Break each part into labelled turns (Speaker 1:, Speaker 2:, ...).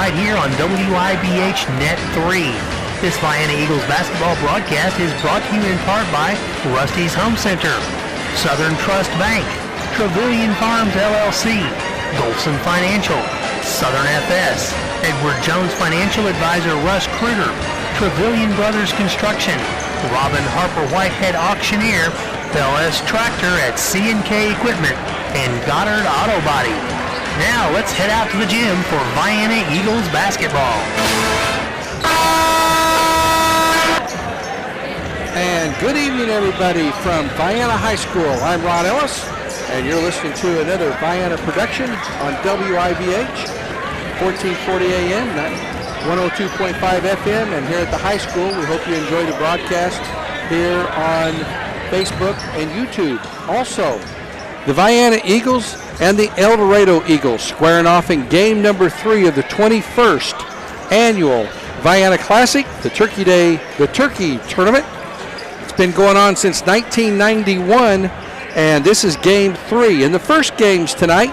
Speaker 1: right here on WIBH Net 3. This Vienna Eagles basketball broadcast is brought to you in part by Rusty's Home Center, Southern Trust Bank, Trevelyan Farms LLC, Golson Financial, Southern FS, Edward Jones Financial Advisor Russ Kruger, Trevelyan Brothers Construction, Robin Harper Whitehead Auctioneer, LS Tractor at C&K Equipment, and Goddard Auto Body. Now let's head out to the gym for Vienna Eagles basketball.
Speaker 2: And good evening, everybody, from Vienna High School. I'm Ron Ellis, and you're listening to another Vienna production on WIBH, 1440 AM, 102.5 FM, and here at the high school. We hope you enjoy the broadcast here on Facebook and YouTube. Also, the Vienna Eagles and the Eldorado Eagles squaring off in game number 3 of the 21st annual Vienna Classic, the Turkey Tournament. It's been going on since 1991, and this is game 3. In the first games tonight,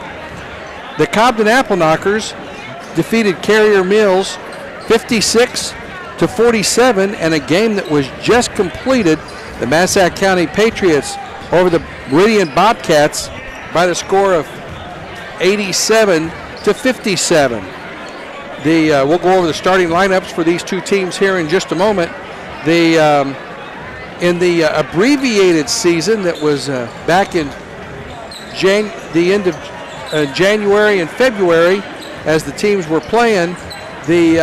Speaker 2: the Cobden Apple Knockers defeated Carrier Mills 56-47, and a game that was just completed, the Massac County Patriots over the Meridian Bobcats by the score of 87-57. We'll go over the starting lineups for these two teams here in just a moment. In the abbreviated season that was back in the end of January and February, as the teams were playing, the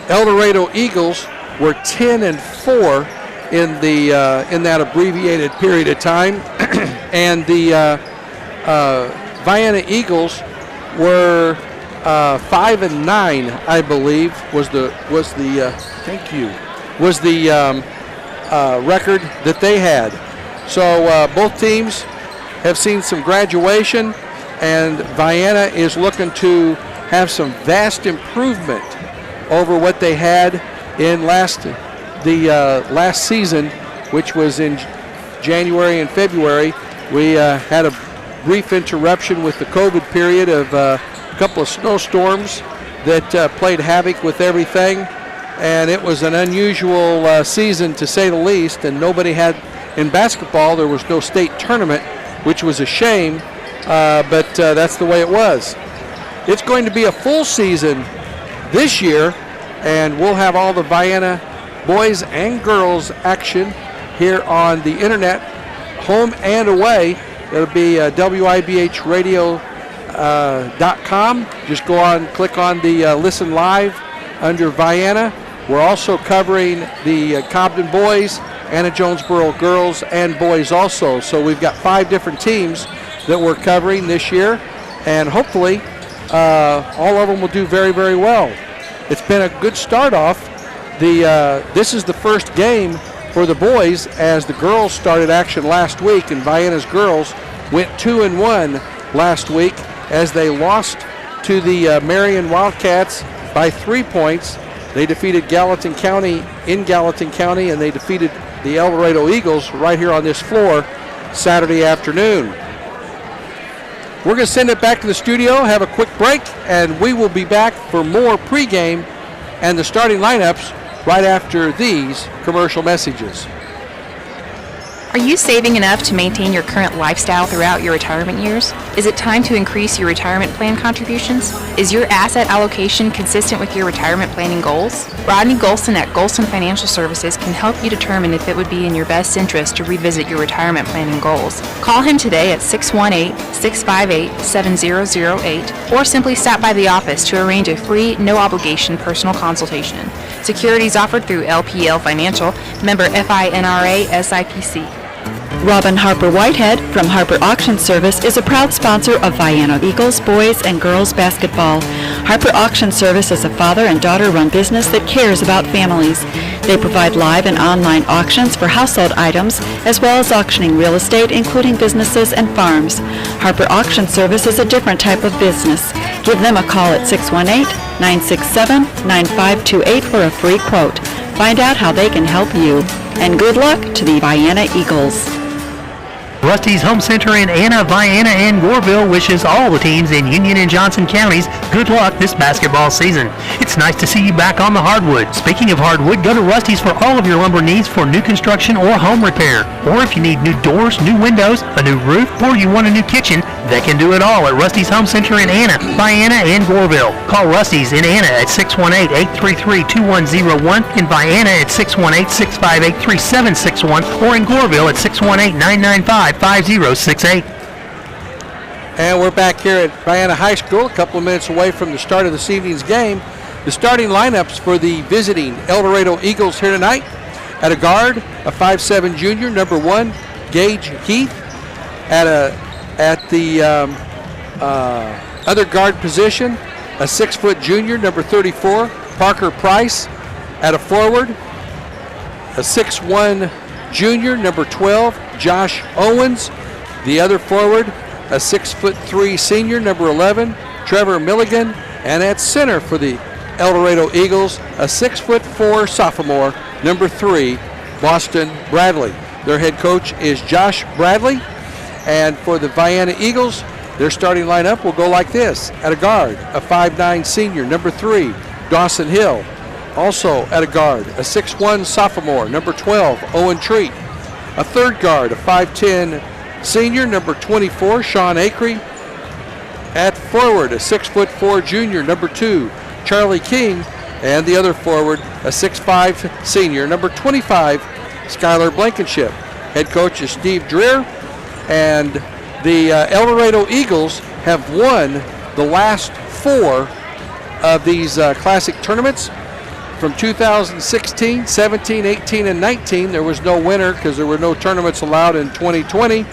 Speaker 2: Eldorado Eagles were 10-4 in that abbreviated period of time, and the Vienna Eagles were 5-9, I believe, was the record that they had. So both teams have seen some graduation, and Vienna is looking to have some vast improvement over what they had in last season, which was in January and February. We had a brief interruption with the COVID period of a couple of snowstorms that played havoc with everything, and it was an unusual season to say the least, and nobody had, in basketball, there was no state tournament, which was a shame, but that's the way it was. It's going to be a full season this year, and we'll have all the Vienna boys and girls action here on the internet, home and away. It'll be WIBHradio.com. Just go on, click on the Listen Live under Vienna. We're also covering the Cobden boys, Anna Jonesboro girls and boys also. So we've got 5 different teams that we're covering this year, and hopefully all of them will do very, very well. It's been a good start off. This is the first game for the boys, as the girls started action last week, and Vienna's girls went 2-1 last week as they lost to the Marion Wildcats by 3 points. They defeated Gallatin County in Gallatin County, and they defeated the Eldorado Eagles right here on this floor Saturday afternoon. We're going to send it back to the studio, have a quick break, and we will be back for more pregame and the starting lineups right after these commercial messages.
Speaker 3: Are you saving enough to maintain your current lifestyle throughout your retirement years? Is it time to increase your retirement plan contributions? Is your asset allocation consistent with your retirement planning goals? Rodney Golson at Golson Financial Services can help you determine if it would be in your best interest to revisit your retirement planning goals. Call him today at 618-658-7008, or simply stop by the office to arrange a free, no-obligation personal consultation. Securities offered through LPL Financial, member FINRA SIPC.
Speaker 4: Robin Harper Whitehead from Harper Auction Service is a proud sponsor of Vienna Eagles boys and girls basketball. Harper Auction Service is a father and daughter-run business that cares about families. They provide live and online auctions for household items, as well as auctioning real estate, including businesses and farms. Harper Auction Service is a different type of business. Give them a call at 618-967-9528 for a free quote. Find out how they can help you. And good luck to the Vienna Eagles.
Speaker 1: Rusty's Home Center in Anna, Vienna, and Goreville wishes all the teams in Union and Johnson counties good luck this basketball season. It's nice to see you back on the hardwood. Speaking of hardwood, go to Rusty's for all of your lumber needs for new construction or home repair. Or if you need new doors, new windows, a new roof, or you want a new kitchen, they can do it all at Rusty's Home Center in Anna, Vienna, and Goreville. Call Rusty's in Anna at 618-833-2101, in Vienna at 618-658-3761, or in Goreville at 618-995-5068.
Speaker 2: And we're back here at Vienna High School, a couple of minutes away from the start of this evening's game. The starting lineups for the visiting Eldorado Eagles here tonight. At a guard, a 5'7" junior, number 1, Gage Heath. At the other guard position, a 6' junior, number 34, Parker Price. At a forward, a 6'1" junior, number 12, Josh Owens. The other forward, a 6'3" senior, number 11, Trevor Milligan. And at center for the Eldorado Eagles, a 6'4" sophomore, number 3, Boston Bradley. Their head coach is Josh Bradley. And for the Vienna Eagles, their starting lineup will go like this. At a guard, a 5'9" senior, number 3, Dawson Hill. Also at a guard, a 6'1" sophomore, number 12, Owen Treat. A third guard, a 5'10" senior, number 24, Sean Acree. At forward, a 6'4" junior, number 2, Charlie King. And the other forward, a 6'5" senior, number 25, Skylar Blankenship. Head coach is Steve Dreer. And the Eldorado Eagles have won the last 4 of these classic tournaments. From 2016, 17, 18, and 19, there was no winner because there were no tournaments allowed in 2020.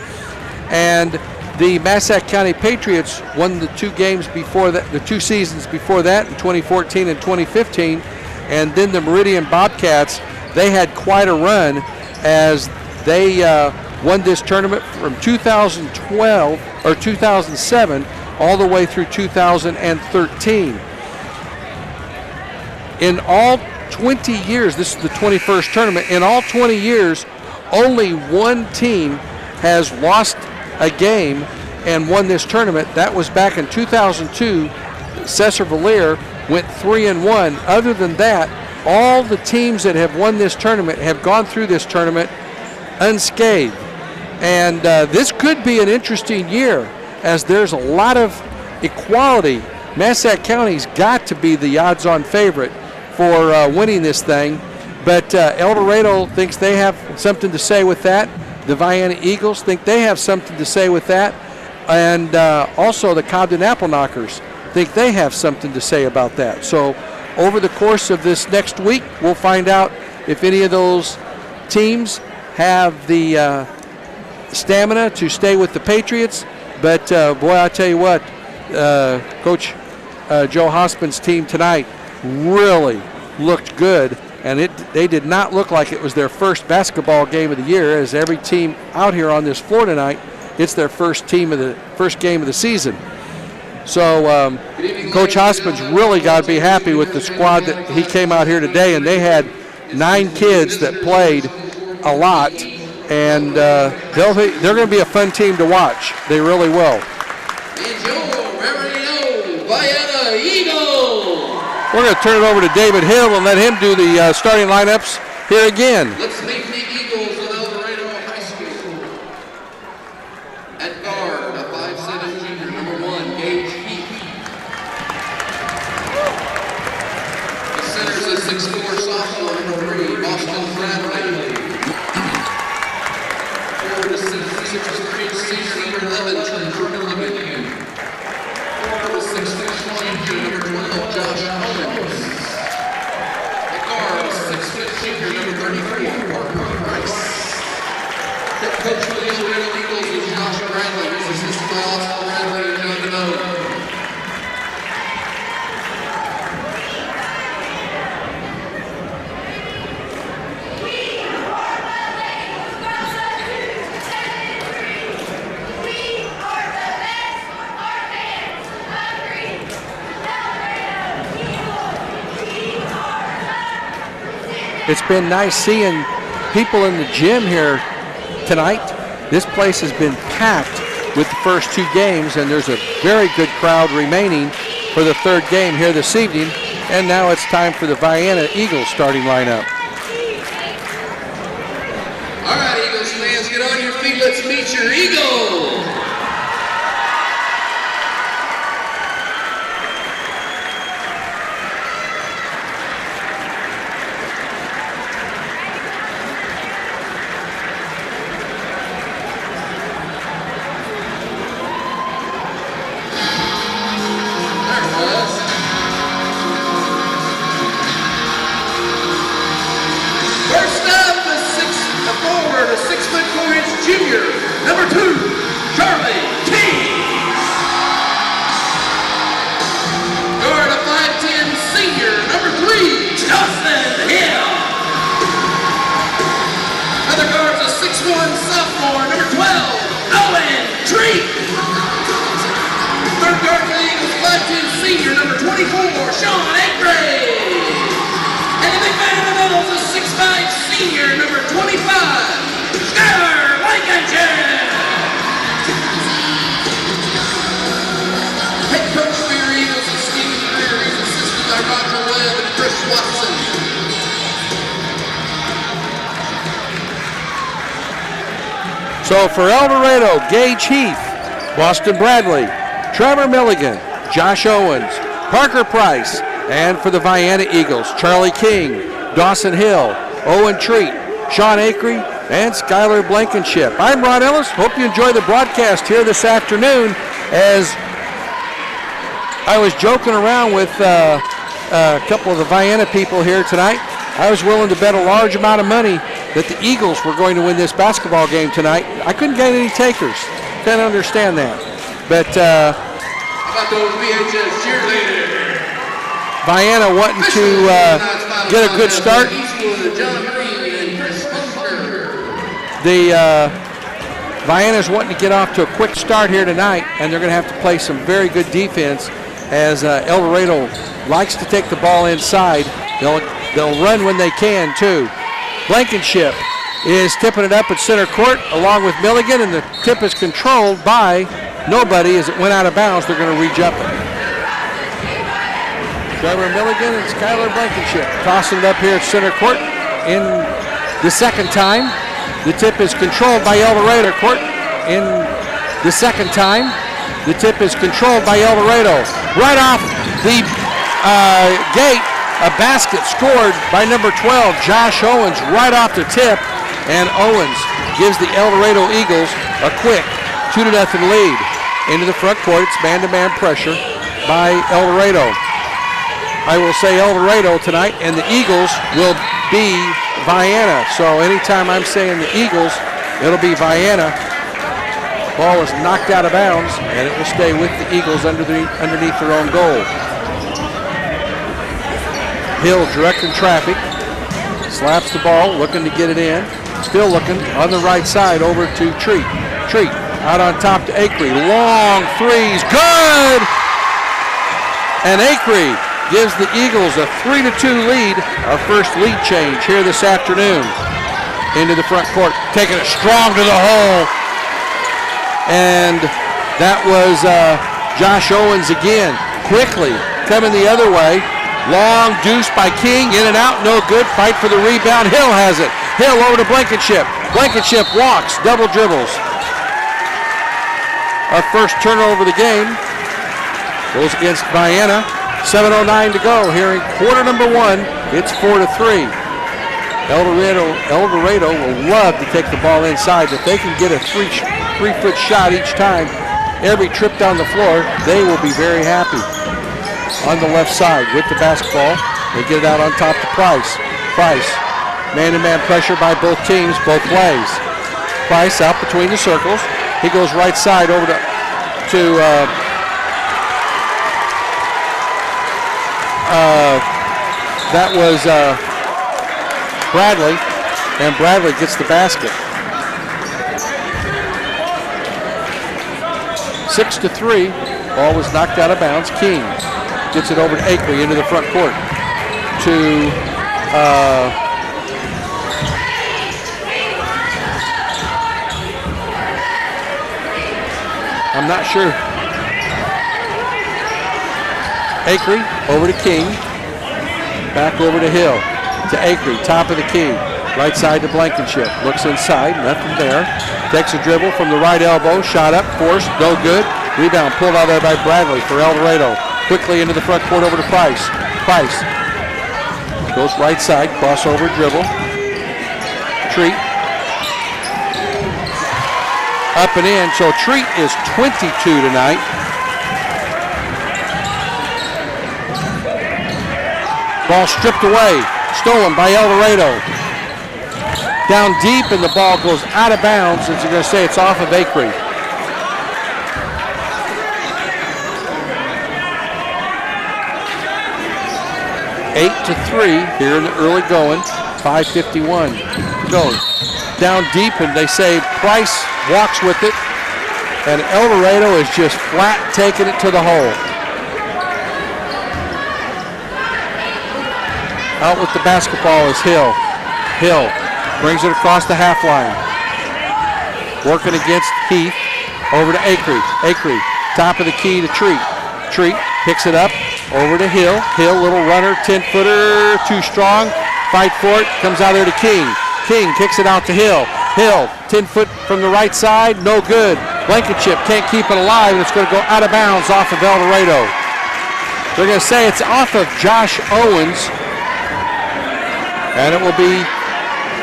Speaker 2: And the Massac County Patriots won the 2 games before that, the 2 seasons before that, in 2014 and 2015. And then the Meridian Bobcats, they had quite a run as they won this tournament from 2012 or 2007 all the way through 2013. In all 20 years, this is the 21st tournament, in all 20 years, only one team has lost a game and won this tournament. That was back in 2002. Cesar Valier went 3-1. Other than that, all the teams that have won this tournament have gone through this tournament unscathed. And this could be an interesting year as there's a lot of equality. Massac County's got to be the odds-on favorite for winning this thing. But Eldorado thinks they have something to say with that. The Vienna Eagles think they have something to say with that. And also the Cobden Apple Knockers think they have something to say about that. So over the course of this next week, we'll find out if any of those teams have the stamina to stay with the Patriots. But boy, I tell you what, Coach Joe Hospin's team tonight really looked good, and they did not look like it was their first basketball game of the year. As every team out here on this floor tonight, it's their first game of the season. So Coach Hospin's really got to be happy with the squad that he came out here today, and they had 9 kids that played a lot, and they're going to be a fun team to watch. They really will.
Speaker 5: Vienna Eagles.
Speaker 2: We're going to turn it over to David Hill and let him do the starting lineups here again.
Speaker 5: Let's meet the Eagles of Eldorado High School. At guard, a 5'7" junior, number 1, Gage Heath. The center's a 6'4" sophomore, number 3, Boston Bradley. Forward is 6'3" senior, number 11, Trevor Milligan. Forward is 6'6" junior, number 12, Josh Owens. At guard, 6'6" senior, number 34, Parker Price. Head coach for the Eldorado Eagles is Josh Bradley. This is assisted by Austin Bradley and John DeMoe.
Speaker 2: It's been nice seeing people in the gym here tonight. This place has been packed with the first 2 games, and there's a very good crowd remaining for the 3rd game here this evening. And now it's time for the Vienna Eagles starting lineup.
Speaker 5: All right, Eagles fans, get on your feet. Let's meet your Eagles. Junior, number 2, Charlie King. Guard a 5'10" senior, number 3, Justin Hill. Other guard's a 6'1" sophomore, number 12, Owen Treat. Third guard for the Eagles, 5'10" senior, number 24, Sean Acre. And the big man in the middle is a 6'5" senior, number 25, Skylar. Head coach for your Eagles is Stephen Greer. He's assisted by Roger Webb and Chris Watson.
Speaker 2: So for Eldorado, Gage Heath, Boston Bradley, Trevor Milligan, Josh Owens, Parker Price, and for the Vienna Eagles, Charlie King, Dawson Hill, Owen Treat, Sean Acre, and Skylar Blankenship. I'm Ron Ellis. Hope you enjoy the broadcast here this afternoon. As I was joking around with a couple of the Vienna people here tonight, I was willing to bet a large amount of money that the Eagles were going to win this basketball game tonight. I couldn't get any takers. Can't understand that. But
Speaker 5: how about those VHS cheerleaders?
Speaker 2: Vienna wanting to get a good start. The Vienna's wanting to get off to a quick start here tonight, and they're going to have to play some very good defense as Eldorado likes to take the ball inside. They'll run when they can, too. Blankenship is tipping it up at center court along with Milligan, and the tip is controlled by nobody as it went out of bounds. They're going to re-jump it. Trevor Milligan and Skylar Blankenship tossing it up here at center court in the second time. The tip is controlled by Eldorado court in the second time. The tip is controlled by Eldorado. Right off the gate, a basket scored by number 12, Josh Owens, right off the tip. And Owens gives the Eldorado Eagles a quick 2-0 lead. Into the front court, it's man-to-man pressure by Eldorado. I will say Eldorado tonight, and the Eagles will be Vienna. So anytime I'm saying the Eagles, it'll be Vienna. Ball is knocked out of bounds, and it will stay with the Eagles underneath their own goal. Hill directing traffic, slaps the ball, looking to get it in. Still looking on the right side over to Treat. Treat out on top to Acre. Long threes, good! And Acre gives the Eagles a 3-2 lead, our first lead change here this afternoon. Into the front court, taking it strong to the hole. And that was Josh Owens again, quickly coming the other way. Long deuce by King, in and out, no good. Fight for the rebound, Hill has it. Hill over to Blankenship. Blankenship walks, double dribbles. Our first turnover of the game goes against Vienna. 7:09 to go here in quarter number 1. It's 4-3. Eldorado will love to take the ball inside. If they can get a three-foot shot each time, every trip down the floor, they will be very happy. On the left side with the basketball, they get it out on top to Price. Price, man-to-man pressure by both teams, both ways. Price out between the circles. He goes right side over to that was Bradley, and Bradley gets the basket. 6-3, ball was knocked out of bounds. King gets it over to Acre into the front court to I'm not sure. Acree over to King. Back over to Hill. To Acree, top of the key. Right side to Blankenship. Looks inside, nothing there. Takes a dribble from the right elbow. Shot up, forced, no good. Rebound pulled out there by Bradley for Eldorado. Quickly into the front court over to Price. Price goes right side, crossover, dribble. Treat. Up and in, so Treat is 22 tonight. Ball stripped away, stolen by Eldorado. Down deep, and the ball goes out of bounds, as you're going to say it's off of Acree. Eight to 3 here in the early going. 5:51 to go. Down deep, and they say Price walks with it, and Eldorado is just flat taking it to the hole. Out with the basketball is Hill. Hill brings it across the half line. Working against Heath. Over to Acree. Acree, top of the key to Treat. Treat picks it up. Over to Hill. Hill, little runner, 10-footer, too strong. Fight for it. Comes out there to King. King kicks it out to Hill. Hill, 10-foot from the right side, no good. Blankenship can't keep it alive, and it's going to go out of bounds off of Eldorado. They're going to say it's off of Josh Owens, and it will be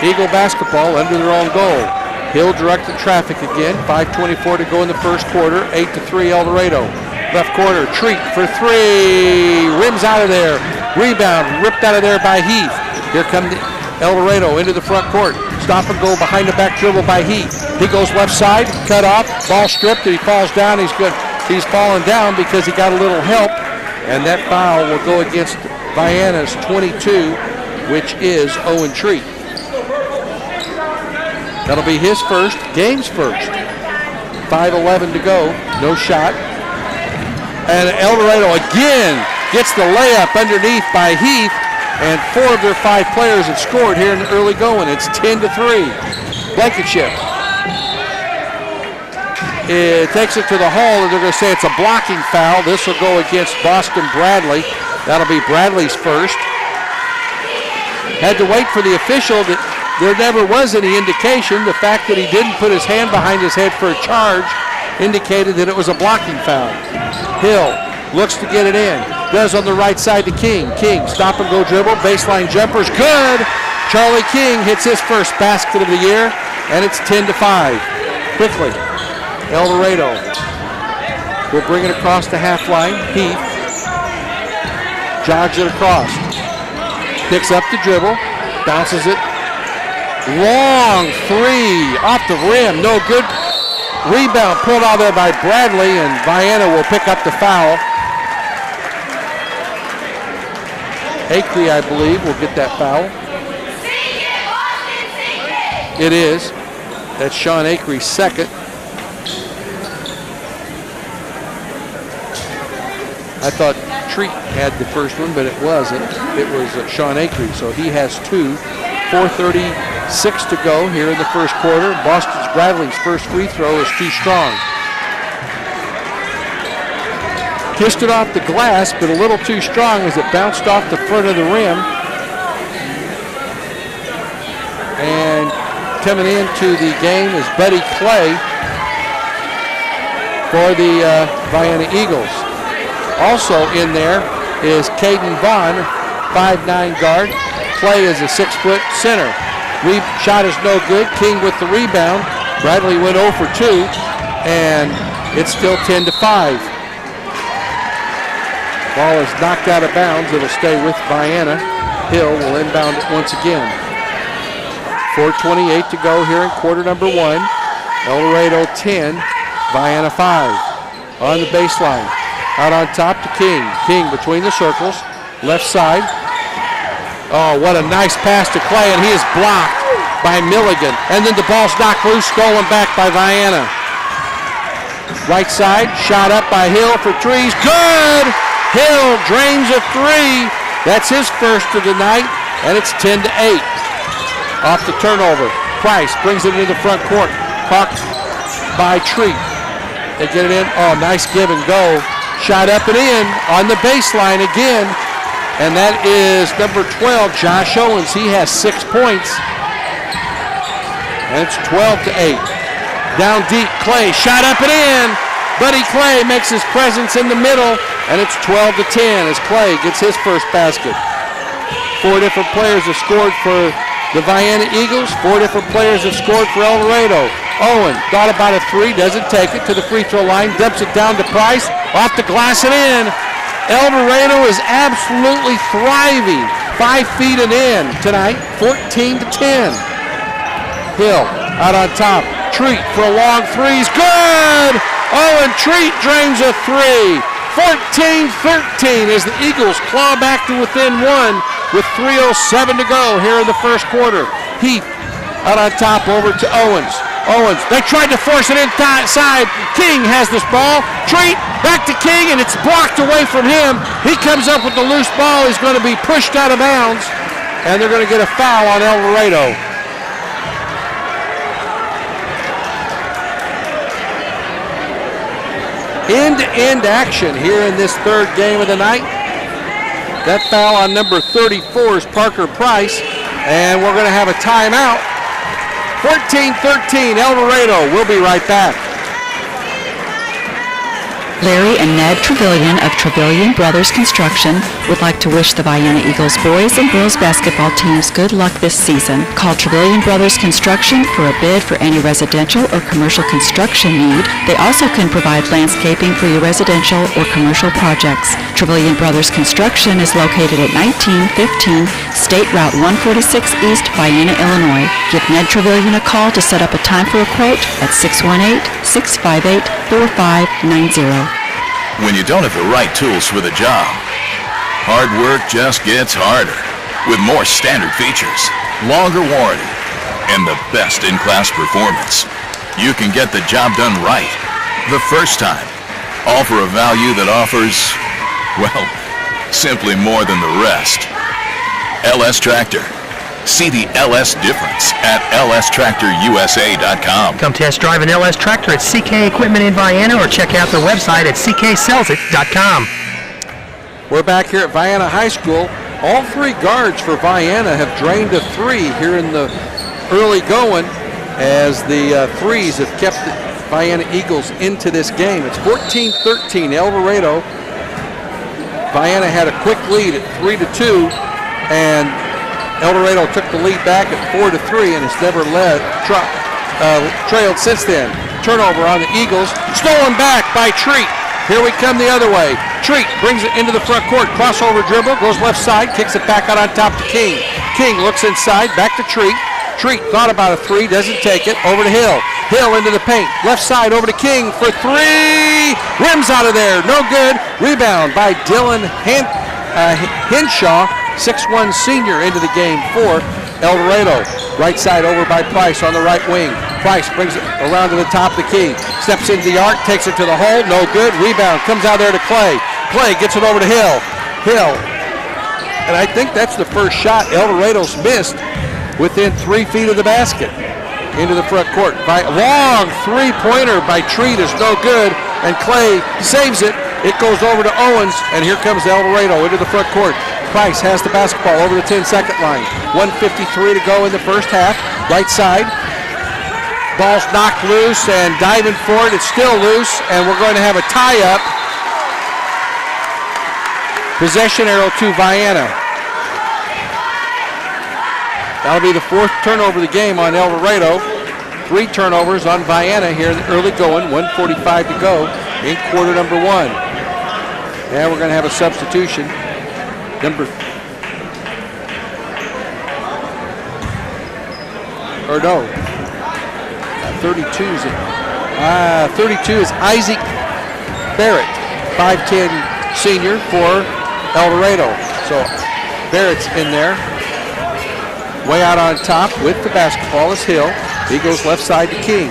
Speaker 2: Eagle basketball under their own goal. Hill directed traffic again. 5:24 to go in the first quarter. 8-3 Eldorado. Left corner, Treat for three. Rims out of there. Rebound ripped out of there by Heath. Here comes Eldorado into the front court. Stop and go behind the back dribble by Heath. He goes left side, cut off, ball stripped, and he falls down. He's good. He's fallen down because he got a little help, and that foul will go against Vienna's 22, which is Owen Treat. That'll be his first, game's first. 5:11 to go, no shot. And Eldorado again gets the layup underneath by Heath, and 4 of their 5 players have scored here in the early going. It's 10-3. Blankenship. It takes it to the hole, and they're going to say it's a blocking foul. This will go against Boston Bradley. That'll be Bradley's first. Had to wait for the official. There never was any indication. The fact that he didn't put his hand behind his head for a charge indicated that it was a blocking foul. Hill looks to get it in. Does on the right side to King. King, stop and go dribble. Baseline jumper's good. Charlie King hits his first basket of the year, and it's 10-5. Quickly, Eldorado will bring it across the half line. Heath jogs it across. Picks up the dribble. Bounces it. Long three off the rim. No good. Rebound pulled out there by Bradley, and Vienna will pick up the foul. Acree, I believe, will get that foul. It is. That's Sean Acree's second. I thought Treat had the first one, but it wasn't. It was Sean Acree, so he has 2. 4:36 to go here in the first quarter. Boston's Bradley's first free throw is too strong. Kissed it off the glass, but a little too strong as it bounced off the front of the rim. And coming into the game is Buddy Clay for the Vienna Eagles. Also in there is Caden Vaughn, 5'9" guard. Clay is a 6-foot center. Shot is no good. King with the rebound. Bradley went 0 for 2, and it's still 10-5. Ball is knocked out of bounds. It'll stay with Vienna. Hill will inbound it once again. 4:28 to go here in quarter number 1. Eldorado 10, Vienna 5. On the baseline. Out on top to King. King between the circles. Left side. Oh, what a nice pass to Clay, and he is blocked by Milligan. And then the ball's knocked loose, stolen back by Vienna. Right side, shot up by Hill for threes. Good! Hill drains a 3. That's his first of the night, and it's 10-8. Off the turnover. Price brings it into the front court. Caught by Treat. They get it in. Oh, nice give and go. Shot up and in on the baseline again. And that is number 12, Josh Owens. He has 6 points. And it's 12-8. Down deep, Clay, shot up and in. Buddy Clay makes his presence in the middle, and it's 12-10 as Clay gets his first basket. 4 different players have scored for the Vienna Eagles. 4 different players have scored for Eldorado. Owen thought about a 3, doesn't take it to the free throw line, dumps it down to Price, off the glass and in. Eldorado is absolutely thriving. 5 feet and in tonight, 14-10. Hill out on top. Treat for a long 3's good. Owen Treat drains a 3. 14-13 as the Eagles claw back to within 1 with 3:07 to go here in the first quarter. Heath out on top over to Owens. Owens, they tried to force it inside. King has this ball. Treat back to King, and it's blocked away from him. He comes up with the loose ball. He's going to be pushed out of bounds, and they're going to get a foul on Eldorado. End-to-end action here in this third game of the night. That foul on number 34 is Parker Price, and we're going to have a timeout. 14-13, Eldorado. We'll be right back.
Speaker 4: Larry and Ned Trevelyan of Trevelyan Brothers Construction would like to wish the Vienna Eagles boys and girls basketball teams good luck this season. Call Trevelyan Brothers Construction for a bid for any residential or commercial construction need. They also can provide landscaping for your residential or commercial projects. Trevelyan Brothers Construction is located at 1915 State Route 146 East, Vienna, Illinois. Give Ned Trevelyan a call to set up a time for a quote at 618-658-4590.
Speaker 6: When you don't have the right tools for the job, hard work just gets harder. With more standard features, longer warranty, and the best in-class performance, you can get the job done right the first time, all for a value that offers, well, simply more than the rest. LS Tractor. See the LS difference at lstractorusa.com.
Speaker 1: Come test drive an LS tractor at CK Equipment in Vienna or check out their website at cksellsit.com.
Speaker 2: We're back here at Vienna High School. All 3 guards for Vienna have drained a 3 here in the early going as the 3s have kept the Vienna Eagles into this game. It's 14-13, Eldorado. Vienna had a quick lead at 3-2, and Eldorado took the lead back at 4-3 and has never trailed since then. Turnover on the Eagles. Stolen back by Treat. Here we come the other way. Treat brings it into the front court. Crossover dribble. Goes left side. Kicks it back out on top to King. King looks inside. Back to Treat. Treat thought about a 3. Doesn't take it. Over to Hill. Hill into the paint. Left side over to King for 3. Rims out of there. No good. Rebound by Dylan Henshaw. 6'1" senior into the game for Eldorado. Right side over by Price on the right wing. Price brings it around to the top of the key. Steps into the arc, takes it to the hole. No good. Rebound comes out there to Clay. Clay gets it over to Hill. Hill. And I think that's the first shot Eldorado's missed within 3 feet of the basket. Into the front court. Long 3-pointer by Treat is no good. And Clay saves it. It goes over to Owens. And here comes Eldorado into the front court. Price has the basketball over the 10-second line. 1:53 to go in the first half. Right side. Ball's knocked loose and diving for it. It's still loose, and we're going to have a tie-up. Possession arrow to Vienna. That'll be the 4th turnover of the game on Eldorado. 3 turnovers on Vienna here in the early going. 1:45 to go in quarter number 1. And we're going to have a substitution. Number 32 is Isaac Barrett, 5'10" senior for Eldorado. So Barrett's in there. Way out on top with the basketball is Hill. He goes left side to King.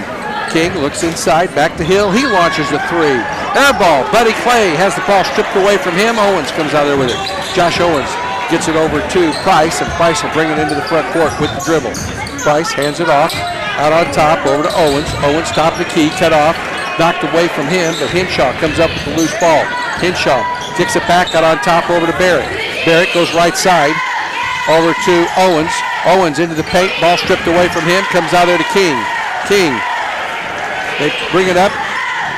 Speaker 2: King looks inside, back to Hill. He launches the 3. Air ball. Buddy Clay has the ball stripped away from him. Owens comes out there with it. Josh Owens gets it over to Price, and Price will bring it into the front court with the dribble. Price hands it off. Out on top, over to Owens. Owens top of the key, cut off. knocked away from him, but Henshaw comes up with the loose ball. Henshaw kicks it back out on top over to Barrett. Barrett goes right side over to Owens. Owens into the paint, ball stripped away from him, comes out there to King. King, they bring it up.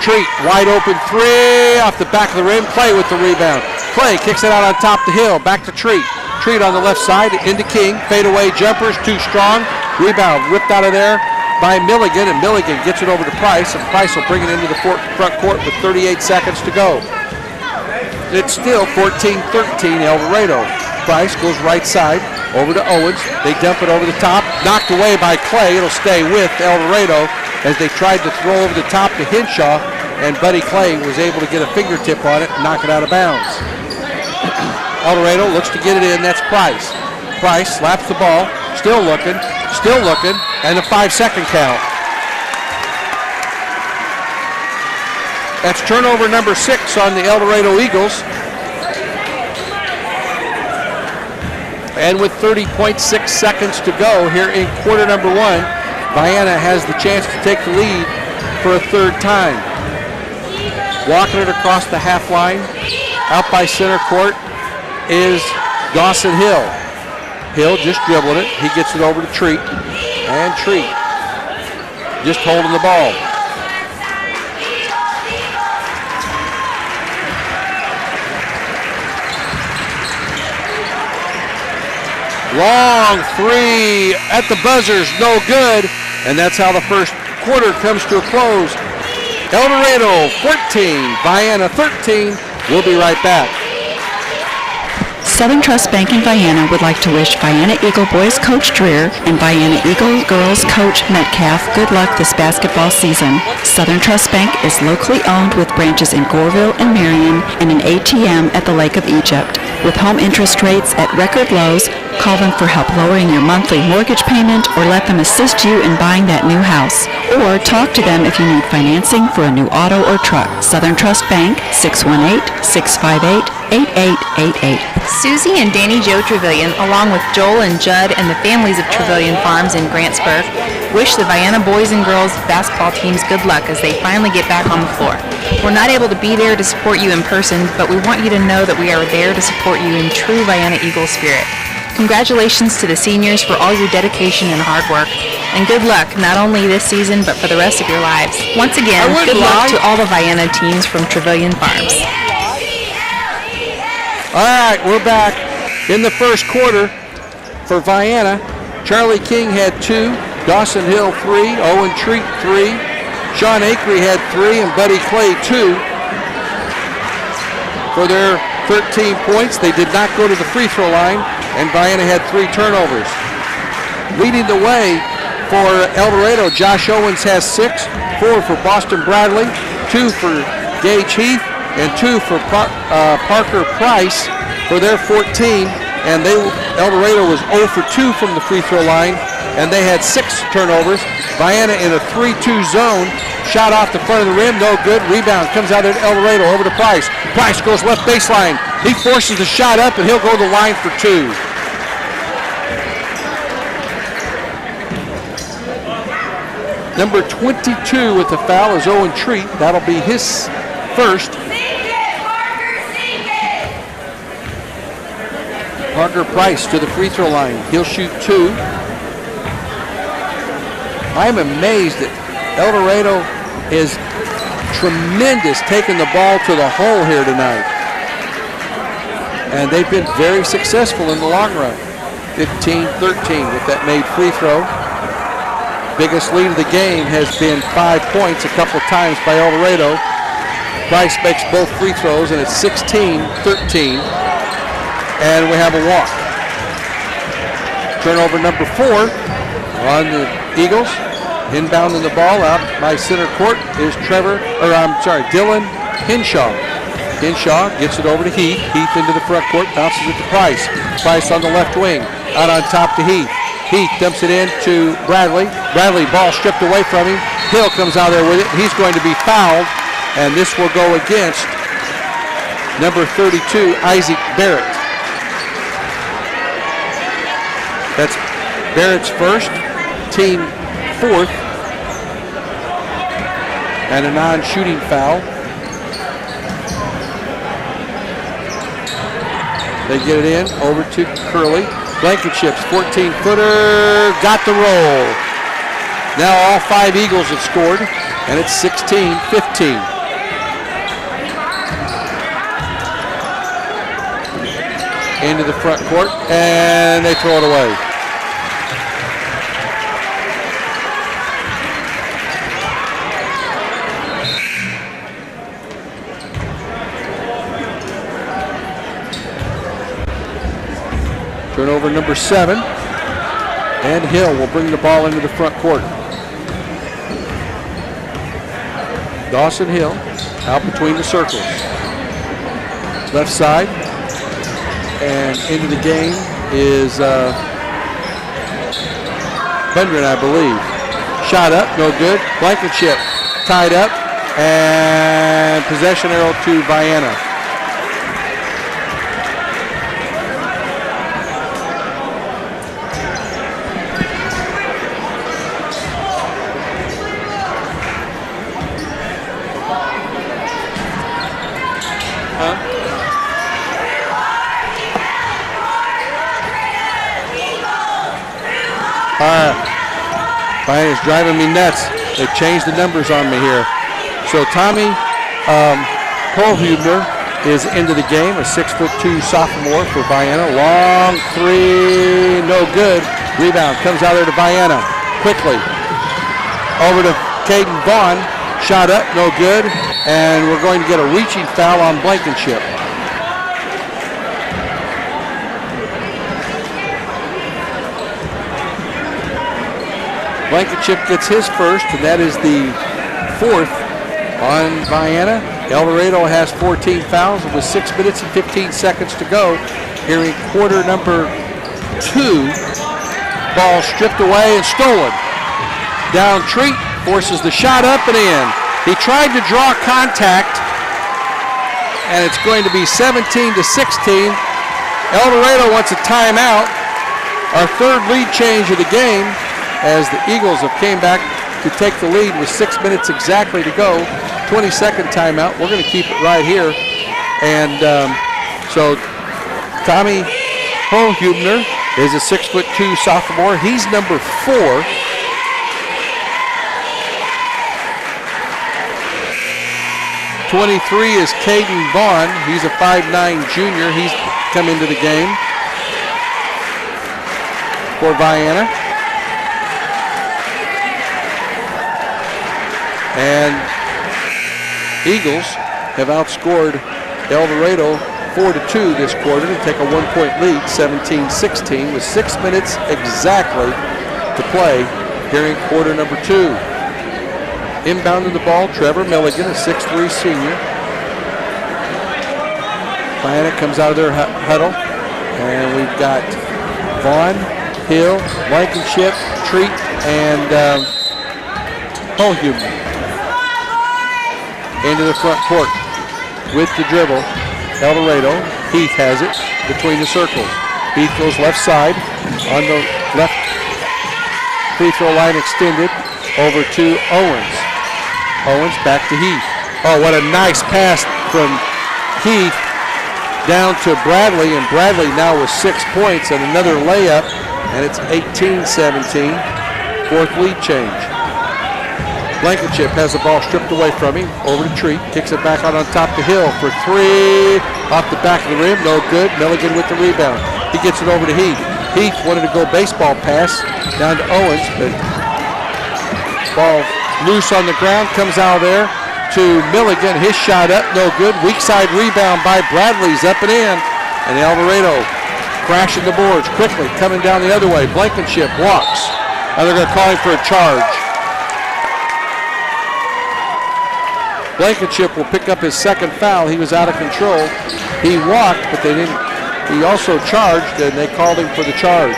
Speaker 2: Treat, wide open three off the back of the rim. Clay with the rebound. Clay kicks it out on top the hill, back to Treat. Treat on the left side into King. Fadeaway jumpers, too strong. Rebound ripped out of there by Milligan, and Milligan gets it over to Price, and Price will bring it into the front court with 38 seconds to go. It's still 14-13 Eldorado. Price goes right side over to Owens. They dump it over the top. Knocked away by Clay. It'll stay with Eldorado as they tried to throw over the top to Henshaw, and Buddy Clay was able to get a fingertip on it and knock it out of bounds. Eldorado looks to get it in. That's Price. Price slaps the ball. Still looking, and a 5-second count. That's turnover number 6 on the Eldorado Eagles. And with 30.6 seconds to go here in quarter number 1, Vienna has the chance to take the lead for a third time. Walking it across the half line, out by center court, is Dawson Hill. Hill just dribbling it. He gets it over to Treat. And Treat just holding the ball. Long three at the buzzers, no good. And that's how the first quarter comes to a close. Eldorado 14, Vienna 13. We'll be right back.
Speaker 4: Southern Trust Bank in Vienna would like to wish Vienna Eagle Boys Coach Dreer and Vienna Eagle Girls Coach Metcalf good luck this basketball season. Southern Trust Bank is locally owned with branches in Goreville and Marion and an ATM at the Lake of Egypt. With home interest rates at record lows, call them for help lowering your monthly mortgage payment or let them assist you in buying that new house. Or talk to them if you need financing for a new auto or truck. Southern Trust Bank, 618-658-8888.
Speaker 3: Susie and Danny Joe Trevelyan, along with Joel and Judd and the families of Trevelyan Farms in Grantsburg, wish the Vienna boys and girls basketball teams good luck as they finally get back on the floor. We're not able to be there to support you in person, but we want you to know that we are there to support you in true Vienna Eagle spirit. Congratulations to the seniors for all your dedication and hard work, and good luck not only this season but for the rest of your lives. Once again, good luck to all the Vienna teams from Trevelyan Farms.
Speaker 2: All right, we're back in the first quarter for Vienna. Charlie King had 2, Dawson Hill 3, Owen Treat 3, Sean Akery had 3, and Buddy Clay 2 for their 13 points. They did not go to the free throw line, and Vienna had 3 turnovers. Leading the way for Eldorado, Josh Owens has 6, 4 for Boston Bradley, 2 for Gage Heath, and 2 for Parker Price for their 14. And Eldorado was 0 for 2 from the free throw line, and they had 6 turnovers. Vienna in a 3-2 zone. Shot off the front of the rim, no good. Rebound comes out at Eldorado over to Price. Price goes left baseline. He forces the shot up, and he'll go to the line for 2. Number 22 with the foul is Owen Treat. That'll be his first. Parker Price to the free throw line. He'll shoot 2. I'm amazed that Eldorado is tremendous taking the ball to the hole here tonight. And they've been very successful in the long run. 15-13 with that made free throw. Biggest lead of the game has been 5 points a couple of times by Eldorado. Price makes both free throws, and it's 16-13. And we have a walk. Turnover number 4 on the Eagles. Inbounding the ball out by center court is Dylan Henshaw. Henshaw gets it over to Heath. Heath into the front court, bounces it to Price. Price on the left wing, out on top to Heath. Heath dumps it in to Bradley. Bradley, ball stripped away from him. Hill comes out there with it. He's going to be fouled, and this will go against number 32, Isaac Barrett. That's Barrett's first, team 4th. and a non-shooting foul. They get it in over to Curley. Blankenship's 14-footer, got the roll. Now all 5 Eagles have scored, and it's 16-15. Into the front court, and they throw it away. Turnover number 7, and Hill will bring the ball into the front court. Dawson Hill out between the circles. Left side, and into the game is Bundren, I believe. Shot up, no good. Blankenship tied up, and possession arrow to Vienna. Vienna's driving me nuts. They changed the numbers on me here. So Tommy Polhubner is into the game, a 6'2" sophomore for Vienna. Long three, no good. Rebound comes out there to Vienna quickly. Over to Caden Vaughn. Shot up, no good. And we're going to get a reaching foul on Blankenship. Blankenship gets his first, and that is the 4th on Vienna. Eldorado has 14 fouls with 6 minutes and 15 seconds to go here in quarter number 2. Ball stripped away and stolen. Down Treat, forces the shot up and in. He tried to draw contact, and it's going to be 17-16. Eldorado wants a timeout. Our 3rd lead change of the game, as the Eagles have came back to take the lead with 6 minutes exactly to go. 22nd timeout. We're going to keep it right here. And so Tommy Polhubner is a 6'2" sophomore. He's number 4. '23 is Caden Vaughn. He's a 5'9" junior. He's come into the game for Vienna. And Eagles have outscored Eldorado 4-2 this quarter to take a 1-point lead, 17-16, with 6 minutes exactly to play here in quarter number 2. Inbounding the ball, Trevor Milligan, a 6'3" senior. Vienna comes out of their huddle, and we've got Vaughn, Hill, Blankenship, Treat, and Polhubner. Into the front court with the dribble. Eldorado. Heath has it between the circles. Heath goes left side on the left free throw line extended over to Owens. Owens back to Heath. Oh, what a nice pass from Heath down to Bradley, and Bradley now with 6 points and another layup, and it's 18-17. 4th lead change. Blankenship has the ball stripped away from him. Over to Treat. Kicks it back on top to Hill for 3. Off the back of the rim. No good. Milligan with the rebound. He gets it over to Heath. Heath wanted to go baseball pass down to Owens, but ball loose on the ground. Comes out there to Milligan. His shot up. No good. Weak side rebound by Bradley's up and in. And Eldorado crashing the boards quickly. Coming down the other way. Blankenship walks. And they're going to call him for a charge. Blankenship will pick up his 2nd foul. He was out of control. He walked, but they didn't. He also charged, and they called him for the charge.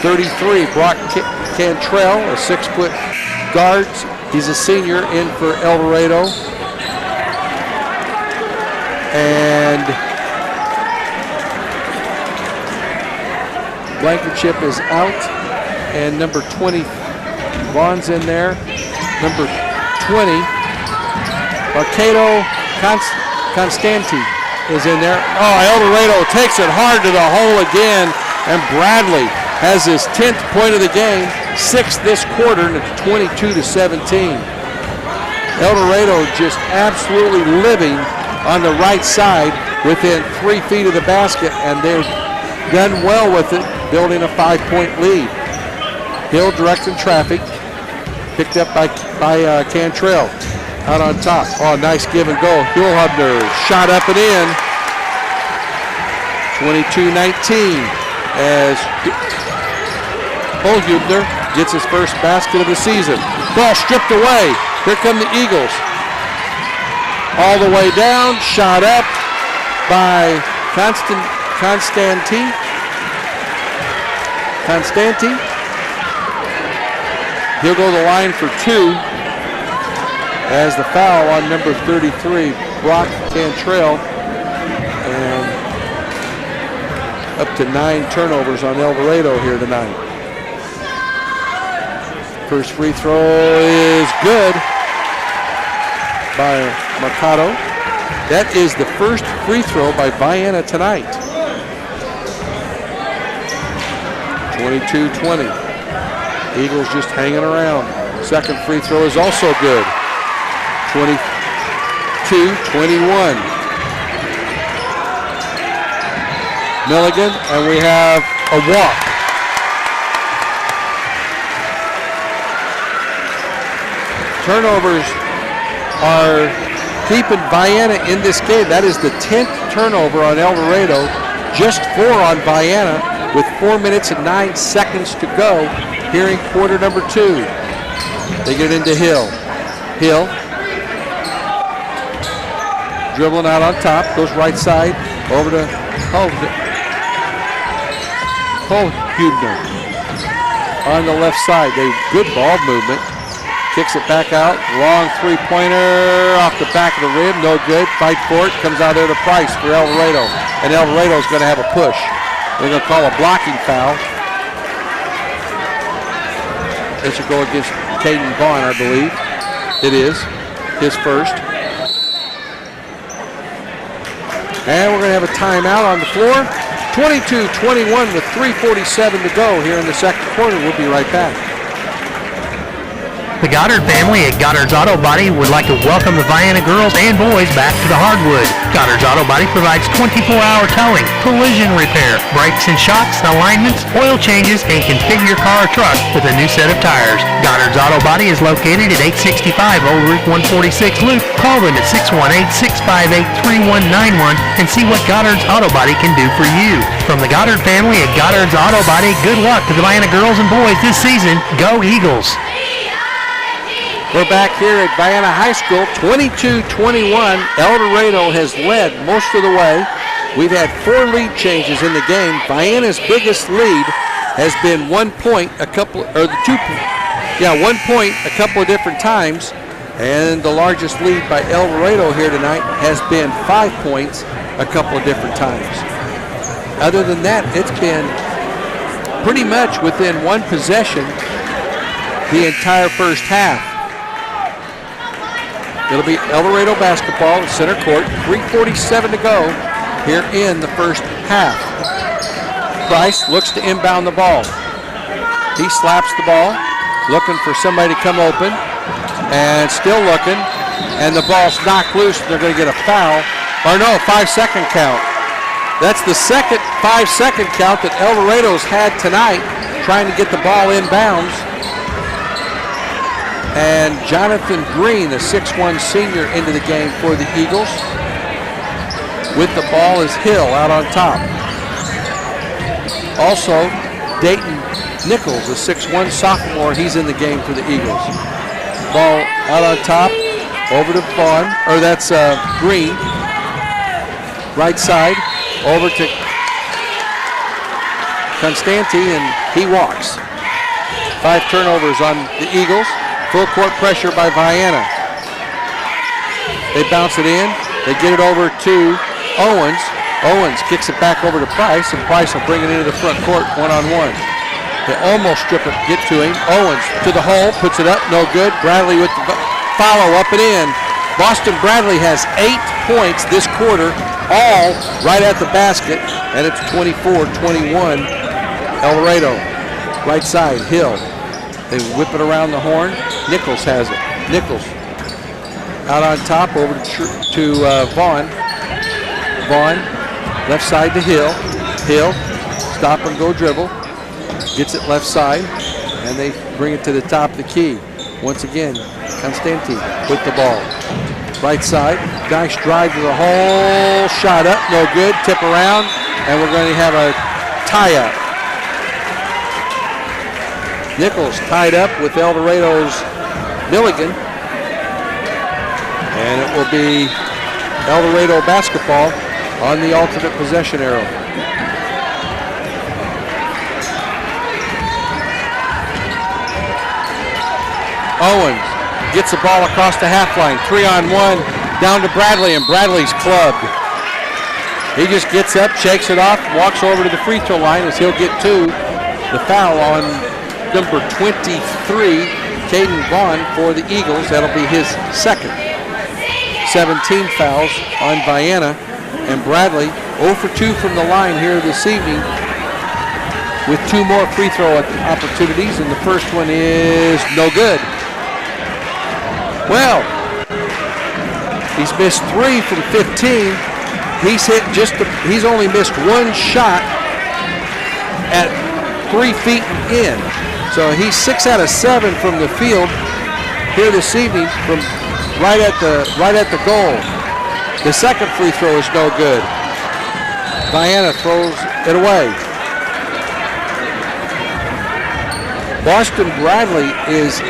Speaker 2: 33, Brock Cantrell, a 6-foot guard. He's a senior in for Eldorado. And Blankenship is out, and number 20, Vaughn's in there. Number 20, Arcado Constanti is in there. Oh, Eldorado takes it hard to the hole again, and Bradley has his 10th point of the game, 6th this quarter, and it's 22-17. Eldorado just absolutely living on the right side within 3 feet of the basket, and they've done well with it, building a 5-point lead. Hill directing traffic, picked up by Cantrell. Out on top. Oh, nice give and go. Hillhubner shot up and in. 22-19 as Hillhubner gets his first basket of the season. Ball stripped away. Here come the Eagles. All the way down. Shot up by Constanti. He'll go to the line for 2. As the foul on number 33, Brock Cantrell, and up to 9 turnovers on Eldorado here tonight. First free throw is good by Mercado. That is the first free throw by Vienna tonight. 22-20. Eagles just hanging around. Second free throw is also good. 22-21. Milligan, and we have a walk. Turnovers are keeping Vienna in this game. That is the 10th turnover on Eldorado, just 4 on Vienna with 4 minutes and 9 seconds to go here in quarter number 2. They get into Hill. Hill dribbling out on top, goes right side over to Hubner. On the left side, good ball movement. Kicks it back out, long three-pointer off the back of the rim, no good. Fight for it, comes out there to Price for Eldorado. And Eldorado's going to have a push. They're going to call a blocking foul. This will go against Caden Vaughn, I believe. It is his first. And we're going to have a timeout on the floor. 22-21 with 3:47 to go here in the second quarter. We'll be right back.
Speaker 1: The Goddard family at Goddard's Auto Body would like to welcome the Vienna girls and boys back to the hardwood. Goddard's Auto Body provides 24-hour towing, collision repair, brakes and shocks, alignments, oil changes, and configure your car or truck with a new set of tires. Goddard's Auto Body is located at 865 Old Route 146 Loop. Call them at 618-658-3191 and see what Goddard's Auto Body can do for you. From the Goddard family at Goddard's Auto Body, good luck to the Vienna girls and boys this season. Go Eagles!
Speaker 2: We're back here at Vienna High School, 22-21. Eldorado has led most of the way. We've had 4 lead changes in the game. Vienna's biggest lead has been 1 point, 1 point a couple of different times. And the largest lead by Eldorado here tonight has been 5 points a couple of different times. Other than that, it's been pretty much within 1 possession the entire first half. It'll be Eldorado basketball at center court. 3:47 to go here in the first half. Price looks to inbound the ball. He slaps the ball, looking for somebody to come open, and still looking, and the ball's knocked loose. They're going to get a foul. Or no, 5-second count. That's the second 5-second count that Eldorado's had tonight, trying to get the ball inbounds. And Jonathan Green, the 6'1 senior, into the game for the Eagles. With the ball is Hill out on top. Also, Dayton Nichols, the 6'1 sophomore, he's in the game for the Eagles. Ball out on top, over to Vaughn, or that's Green. Right side, over to Constanti, and he walks. 5 turnovers on the Eagles. Full court pressure by Vienna. They bounce it in. They get it over to Owens. Owens kicks it back over to Price, and Price will bring it into the front court one-on-one. They almost get to him. Owens to the hole, puts it up, no good. Bradley with the follow up and in. Boston Bradley has 8 points this quarter, all right at the basket, and it's 24-21. Eldorado, right side, Hill. They whip it around the horn. Nichols has it. Nichols out on top over to Vaughn. Vaughn, left side to Hill. Hill, stop and go dribble. Gets it left side, and they bring it to the top of the key. Once again, Constanti with the ball. Right side, nice drive to the hole, shot up, no good, tip around, and we're going to have a tie-up. Nichols tied up with Eldorado's Milligan, and it will be Eldorado basketball on the alternate possession arrow. Owens gets the ball across the half line, 3-on-1, down to Bradley, and Bradley's clubbed. He just gets up, shakes it off, walks over to the free throw line as he'll get 2. The foul on number 23, Caden Vaughn for the Eagles. That'll be his second. 17 fouls on Vienna, and Bradley 0 for 2 from the line here this evening with 2 more free throw opportunities, and the first one is no good. Well, he's missed 3 from 15. He's only missed 1 shot at 3 feet in. So he's 6 out of 7 from the field here this evening from right at the goal. The second free throw is no good. Vienna throws it away. Boston Bradley is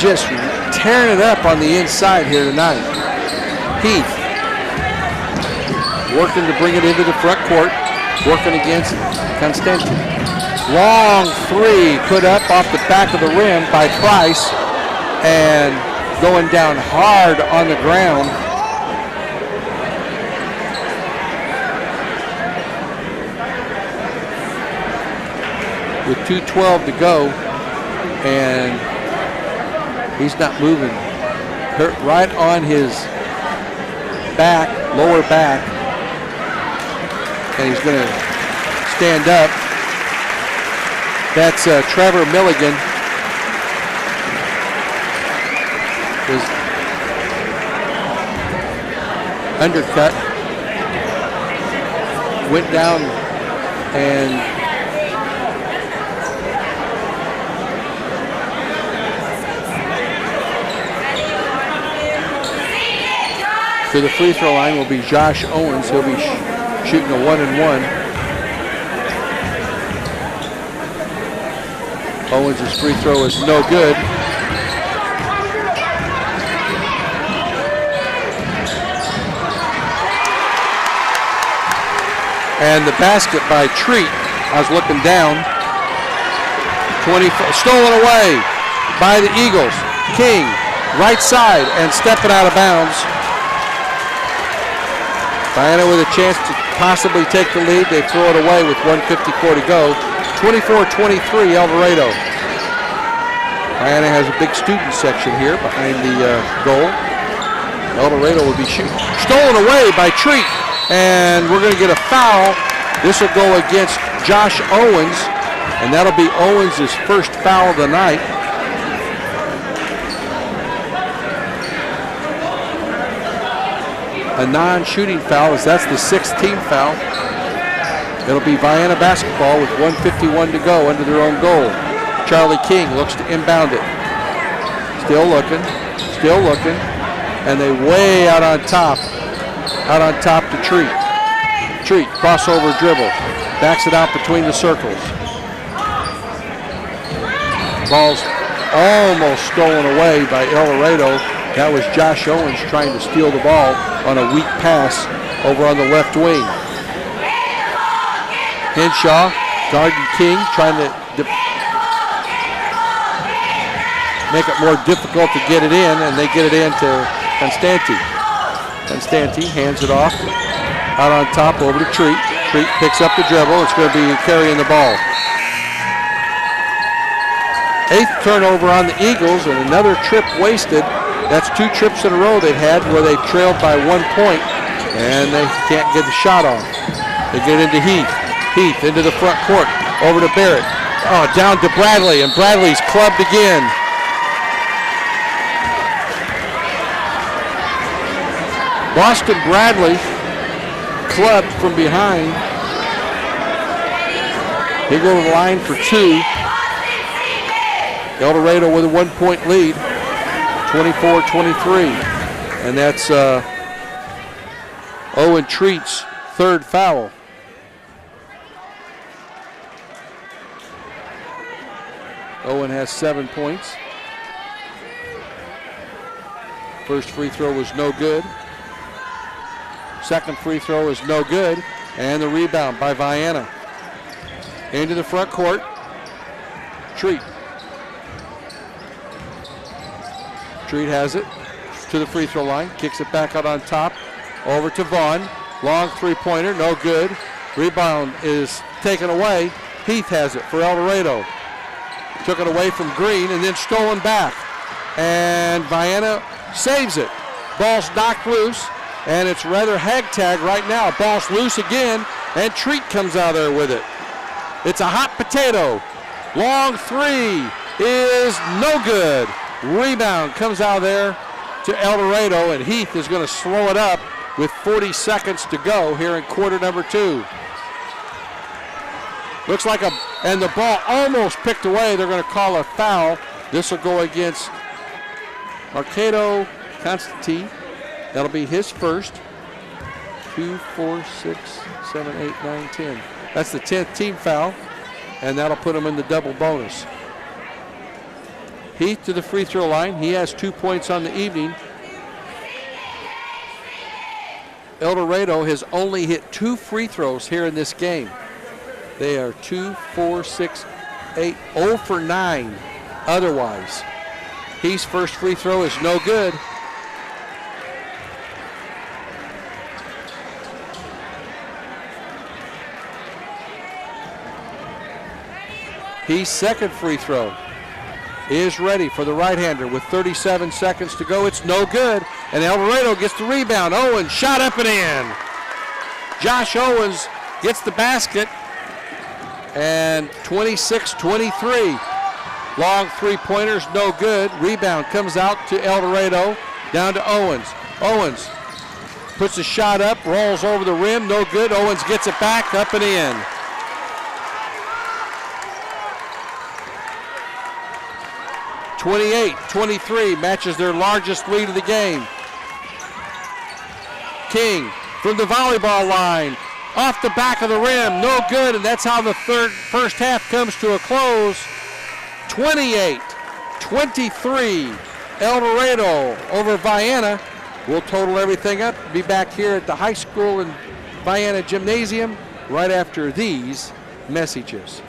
Speaker 2: just tearing it up on the inside here tonight. Heath working to bring it into the front court, working against Constanti. Long 3 put up off the back of the rim by Price, and going down hard on the ground. With 2:12 to go, and he's not moving. Hurt right on his back, lower back, and he's going to stand up. That's Trevor Milligan. Was undercut, went down, and to the free throw line will be Josh Owens. He'll be shooting a 1-and-1. Owens' free throw is no good. And the basket by Treat, I was looking down, 20, stolen away by the Eagles. King, right side, and stepping out of bounds. Vienna with a chance to possibly take the lead. They throw it away with 1:54 to go. 24-23 Eldorado. Vienna has a big student section here behind the goal. Eldorado will be shooting. Stolen away by Treat, and we're going to get a foul. This will go against Josh Owens, and that'll be Owens' first foul of the night. A non-shooting foul, as that's the 6th team foul. It'll be Vienna basketball with 1:51 to go under their own goal. Charlie King looks to inbound it. Still looking, and they way out on top to Treat. Treat, crossover dribble, backs it out between the circles. Ball's almost stolen away by Eldorado. That was Josh Owens trying to steal the ball on a weak pass over on the left wing. Henshaw, guarding King, trying to make it more difficult to get it in, and they get it in to Constanti. Constanti hands it off out on top over to Treat. Treat picks up the dribble. It's going to be carrying the ball. 8th turnover on the Eagles, and another trip wasted That's 2 trips in a row they've had where they trailed by 1 point, and they can't get the shot off. They get into Heath. Heath into the front court, over to Barrett. Oh, down to Bradley, and Bradley's clubbed again. Boston Bradley clubbed from behind. He go to the line for 2. Eldorado with a 1-point lead, 24-23. And that's Owen Treat's 3rd foul. Owen has 7 points. First free throw was no good. Second free throw is no good. And the rebound by Vienna. Into the front court. Treat. Treat has it to the free throw line. Kicks it back out on top. Over to Vaughn. Long 3-pointer, no good. Rebound is taken away. Heath has it for Eldorado. Took it away from Green and then stolen back. And Vienna saves it. Ball's knocked loose, and it's rather hag-tag right now. Ball's loose again, and Treat comes out there with it. It's a hot potato. Long 3 is no good. Rebound comes out there to Eldorado, and Heath is going to slow it up with 40 seconds to go here in quarter number 2. Looks like and the ball almost picked away. They're going to call a foul. This will go against Arcado Constantine. That'll be his first. 2, 4, 6, 7, 8, 9, 10. That's the 10th team foul, and that'll put him in the double bonus. Heath to the free throw line. He has 2 points on the evening. Eldorado has only hit 2 free throws here in this game. They are 2, 4, 6, 8, 0 for 9 otherwise. Heath's first free throw is no good. Heath's second free throw is ready for the right-hander with 37 seconds to go. It's no good, and Eldorado gets the rebound. Owens shot up and in. Josh Owens gets the basket, and 26-23. Long 3-pointers, no good. Rebound comes out to Eldorado, down to Owens. Owens puts a shot up, rolls over the rim, no good. Owens gets it back, up and in. (28-23) matches their largest lead of the game. King from the volleyball line, off the back of the rim, no good, and that's how the first half comes to a close. 28-23, Eldorado over Vienna. We'll total everything up, be back here at the high school and Vienna Gymnasium right after these messages.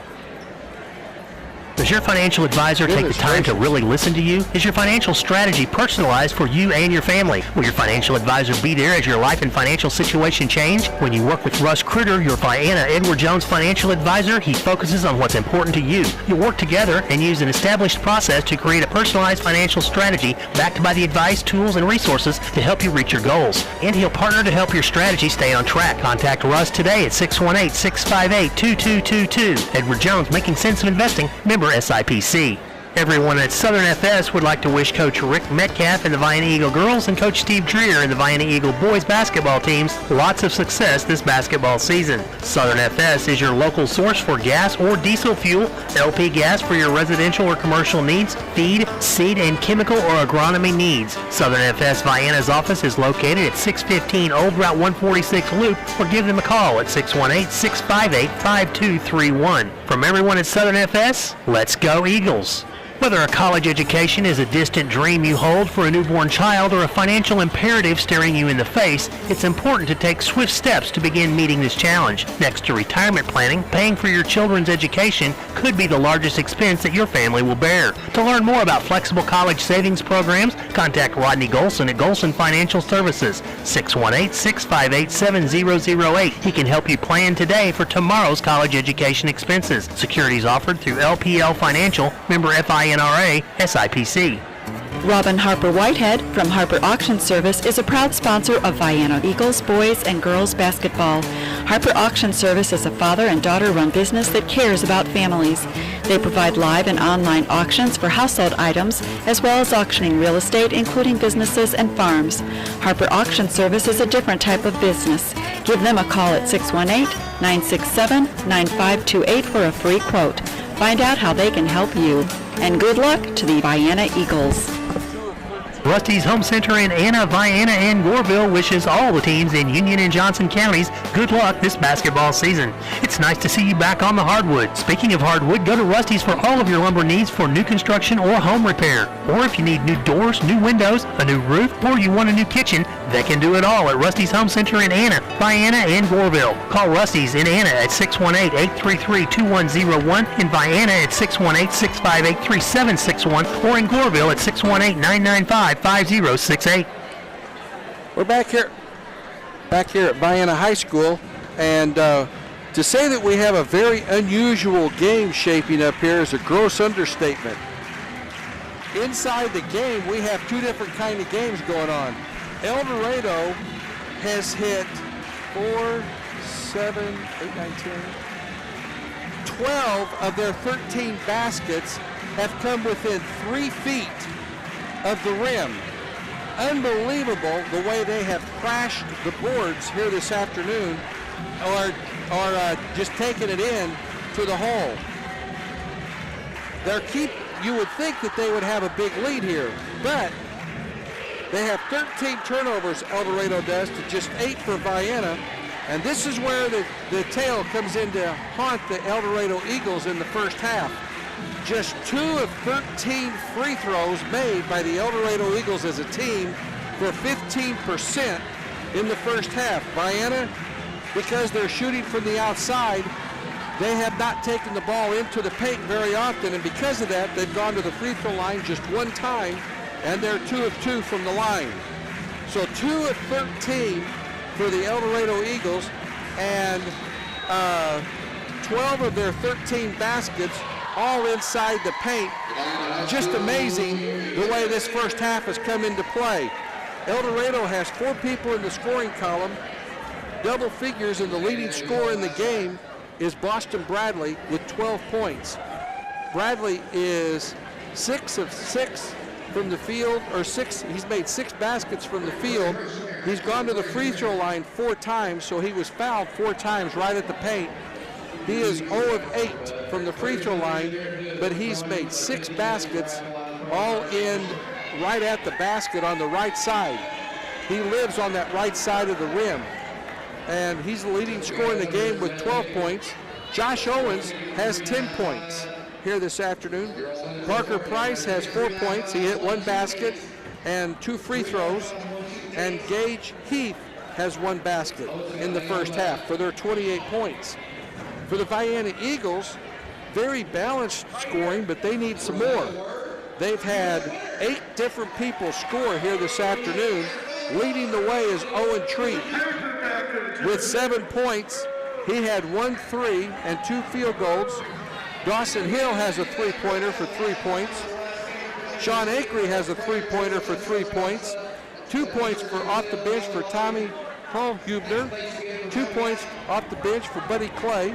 Speaker 1: Does your financial advisor take the time to really listen to you? Is your financial strategy personalized for you and your family? Will your financial advisor be there as your life and financial situation change? When you work with Russ Critter, your Vienna Edward Jones financial advisor, he focuses on what's important to you. You'll work together and use an established process to create a personalized financial strategy backed by the advice, tools, and resources to help you reach your goals. And he'll partner to help your strategy stay on track. Contact Russ today at 618-658-2222. Edward Jones, Making Sense of Investing, member SIPC. Everyone at Southern FS would like to wish Coach Rick Metcalf and the Vienna Eagle girls and Coach Steve Dreer and the Vienna Eagle boys basketball teams lots of success this basketball season. Southern FS is your local source for gas or diesel fuel, LP gas for your residential or commercial needs, feed, seed, and chemical or agronomy needs. Southern FS Vienna's office is located at 615 Old Route 146 Loop, or give them a call at 618-658-5231. From everyone at Southern FS, let's go Eagles! Whether a college education is a distant dream you hold for a newborn child or a financial imperative staring you in the face, it's important to take swift steps to begin meeting this challenge. Next to retirement planning, paying for your children's education could be the largest expense that your family will bear. To learn more about flexible college savings programs, contact Rodney Golson at Golson Financial Services, 618-658-7008. He can help you plan today for tomorrow's college education expenses. Securities offered through LPL Financial, member FINRA, SIPC.
Speaker 4: Robin Harper Whitehead from Harper Auction Service is a proud sponsor of Vienna Eagles boys and girls basketball. Harper Auction Service is a father and daughter-run business that cares about families. They provide live and online auctions for household items, as well as auctioning real estate, including businesses and farms. Harper Auction Service is a different type of business. Give them a call at 618-967-9528 for a free quote. Find out how they can help you. And good luck to the Vienna Eagles.
Speaker 1: Rusty's Home Center in Anna, Vienna, and Goreville wishes all the teams in Union and Johnson counties good luck this basketball season. It's nice to see you back on the hardwood. Speaking of hardwood, go to Rusty's for all of your lumber needs for new construction or home repair. Or if you need new doors, new windows, a new roof, or you want a new kitchen, they can do it all at Rusty's Home Center in Anna, Vienna, and Goreville. Call Rusty's in Anna at 618-833-2101, in Vienna at 618-658-3761, or in Goreville at 618-995-5068.
Speaker 2: We're back here at Vienna High School, and to say that we have a very unusual game shaping up here is a gross understatement. Inside the game, we have two different kind of games going on. Eldorado has hit 4, 7, 8, 9, 10, 12 of their 13 baskets have come within 3 feet of the rim. Unbelievable the way they have crashed the boards here this afternoon, or just taking it in to the hole. You would think that they would have a big lead here, but they have 13 turnovers, Eldorado does, to just 8 for Vienna. And this is where the tail comes in to haunt the Eldorado Eagles in the first half. Just 2 of 13 free throws made by the Eldorado Eagles as a team for 15% in the first half. Vienna, because they're shooting from the outside, they have not taken the ball into the paint very often, and because of that, they've gone to the free throw line just one time, and they're 2 of 2 from the line. So 2 of 13 for the Eldorado Eagles, and 12 of their 13 baskets all inside the paint. Just amazing the way this first half has come into play. Eldorado has 4 people in the scoring column, double figures, and the leading scorer in the game is Boston Bradley with 12 points. Bradley is 6 of 6 from the field, he's made 6 baskets from the field. He's gone to the free throw line 4 times, so he was fouled 4 times right at the paint. He is 0 of 8 from the free throw line, but he's made 6 baskets, all in right at the basket on the right side. He lives on that right side of the rim, and he's the leading scorer in the game with 12 points. Josh Owens has 10 points here this afternoon. Parker Price has 4 points. He hit 1 basket and 2 free throws. And Gage Heath has 1 basket in the first half for their 28 points. For the Vienna Eagles, very balanced scoring, but they need some more. They've had 8 different people score here this afternoon. Leading the way is Owen Treat with 7 points. He had 1 3 and 2 field goals. Dawson Hill has a 3-pointer for 3 points. Sean Akery has a 3-pointer for 3 points. 2 points for off the bench for Tommy Hubner. 2 points off the bench for Buddy Clay.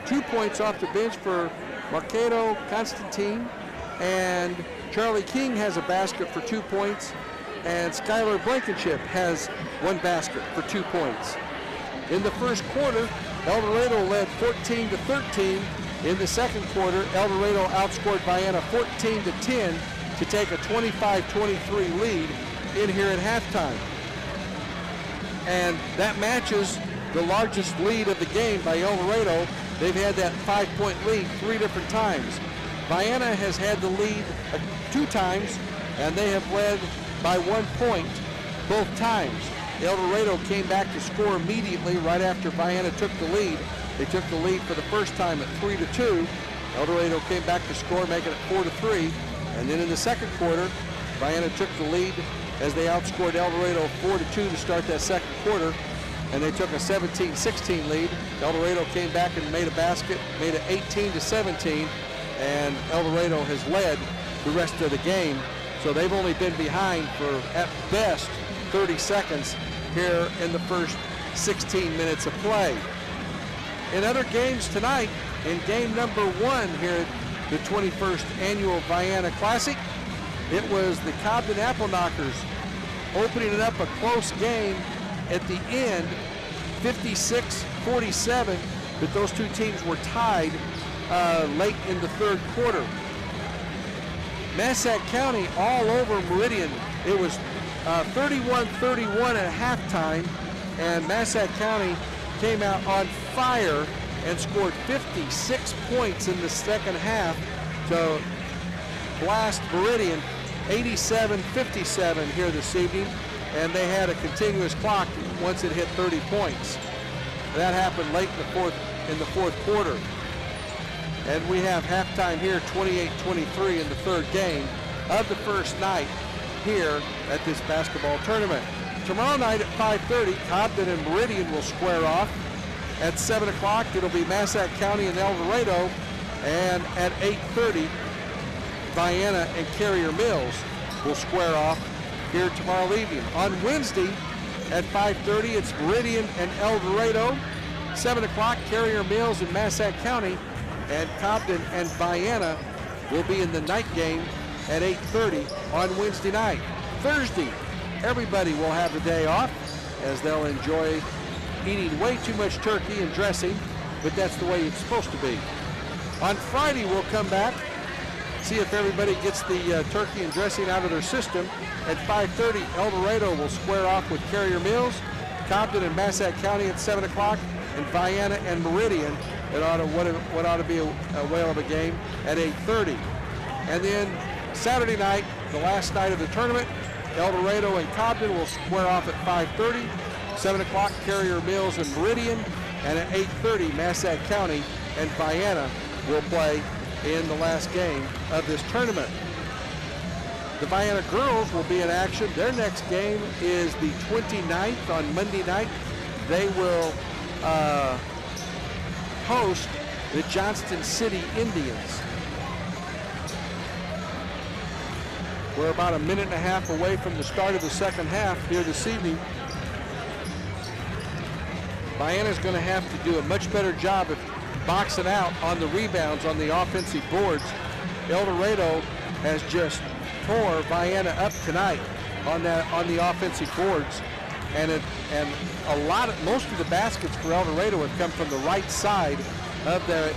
Speaker 2: 2 points off the bench for Marketo Constantine. And Charlie King has a basket for 2 points. And Skylar Blankenship has 1 basket for 2 points. In the first quarter, Eldorado led 14-13. In the second quarter, Eldorado outscored Vienna 14-10 to take a 25-23 lead in here at halftime. And that matches the largest lead of the game by Eldorado. They've had that 5-point lead 3 different times. Vienna has had the lead 2 times, and they have led by 1 point both times. Eldorado came back to score immediately right after Vienna took the lead. They took the lead for the first time at 3-2. Eldorado came back to score, making it 4-3. And then in the second quarter, Vienna took the lead as they outscored Eldorado 4-2 to start that second quarter. And they took a 17-16 lead. Eldorado came back and made a basket, made it 18-17. And Eldorado has led the rest of the game. So they've only been behind for, at best, 30 seconds here in the first 16 minutes of play. In other games tonight, in game number 1 here at the 21st Annual Vienna Classic, it was the Cobden Apple Knockers opening it up a close game at the end, 56-47, but those two teams were tied late in the third quarter. Massac County all over Meridian. It was 31-31 at halftime, and Massac County came out on fire and scored 56 points in the second half to blast Meridian 87-57 here this evening, and they had a continuous clock once it hit 30 points. That happened late in the fourth quarter. And we have halftime here, 28-23 in the third game of the first night here at this basketball tournament. Tomorrow night at 5:30, Cobden and Meridian will square off. At 7 o'clock, it'll be Massac County and Eldorado. And at 8:30, Vienna and Carrier Mills will square off here tomorrow evening. On Wednesday at 5:30, it's Meridian and Eldorado. 7 o'clock, Carrier Mills and Massac County. And Cobden and Vienna will be in the night game at 8:30 on Wednesday night. Thursday, everybody will have the day off as they'll enjoy eating way too much turkey and dressing, but that's the way it's supposed to be. On Friday, we'll come back, see if everybody gets the turkey and dressing out of their system. At 5:30, Eldorado will square off with Carrier Mills, Cobden and Massac County at 7 o'clock, and Vienna and Meridian. What ought to be a whale of a game at 8:30. And then Saturday night, the last night of the tournament, Eldorado and Cobden will square off at 5:30. 7 o'clock, Carrier Mills and Meridian. And at 8:30, Massac County and Vienna will play in the last game of this tournament. The Vienna girls will be in action. Their next game is the 29th on Monday night. They will host the Johnston City Indians. We're about a minute and a half away from the start of the second half here this evening. Vienna's going to have to do a much better job of boxing out on the rebounds on the offensive boards. Eldorado has just tore Vienna up tonight on the offensive boards, and most of the baskets for Eldorado have come from the right side of the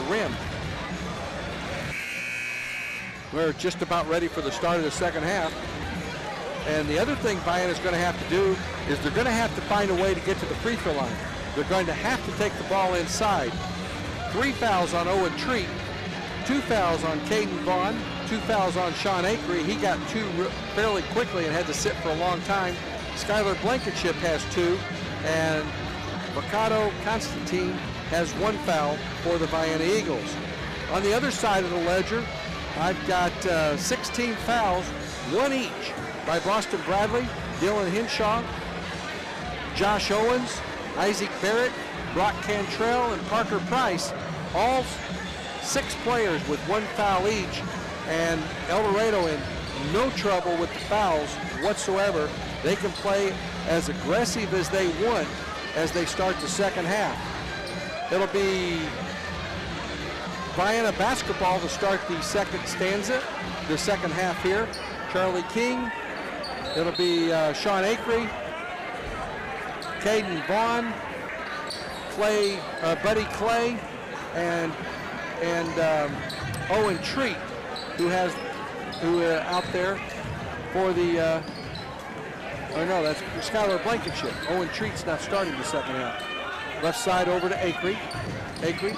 Speaker 2: rim. We're just about ready for the start of the second half. And the other thing Vienna's going to have to do is they're going to have to find a way to get to the free throw line. They're going to have to take the ball inside. 3 fouls on Owen Treat, 2 fouls on Caden Vaughn, 2 fouls on Sean Akery. He got 2 fairly quickly and had to sit for a long time. Skylar Blankenship has 2, and Mercado Constantine has 1 foul for the Vienna Eagles. On the other side of the ledger, I've got 16 fouls, 1 each, by Boston Bradley, Dylan Hinshaw, Josh Owens, Isaac Barrett, Brock Cantrell, and Parker Price, all 6 players with 1 foul each, and Eldorado in no trouble with the fouls whatsoever. They can play as aggressive as they want as they start the second half. It'll be Vienna basketball to start the second stanza, the second half here. Charlie King, it'll be Sean Akery, Caden Vaughn, Buddy Clay, and Owen Treat, who out there for the. That's Skylar Blankenship. Owen Treat's not starting the second half. Left side over to Akery. Akery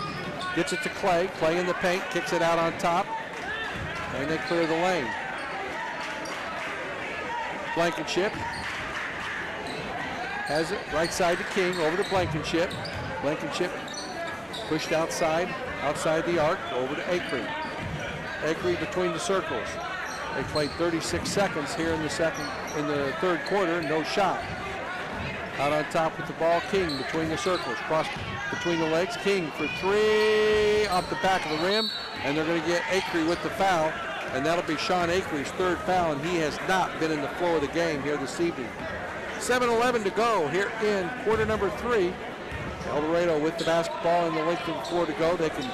Speaker 2: gets it to Clay. Clay in the paint, kicks it out on top, and they clear the lane. Blankenship has it right side to King, over to Blankenship. Blankenship pushed outside the arc, over to Akery. Akery between the circles. They played 36 seconds here in the third quarter, no shot. Out on top with the ball, King between the circles, cross between the legs. King for 3 off the back of the rim, and they're going to get Akery with the foul. and that'll be Sean Akery's third foul, and he has not been in the flow of the game here this evening. 7:11 to go here in quarter number 3. Eldorado with the basketball in the length of the floor to go. They can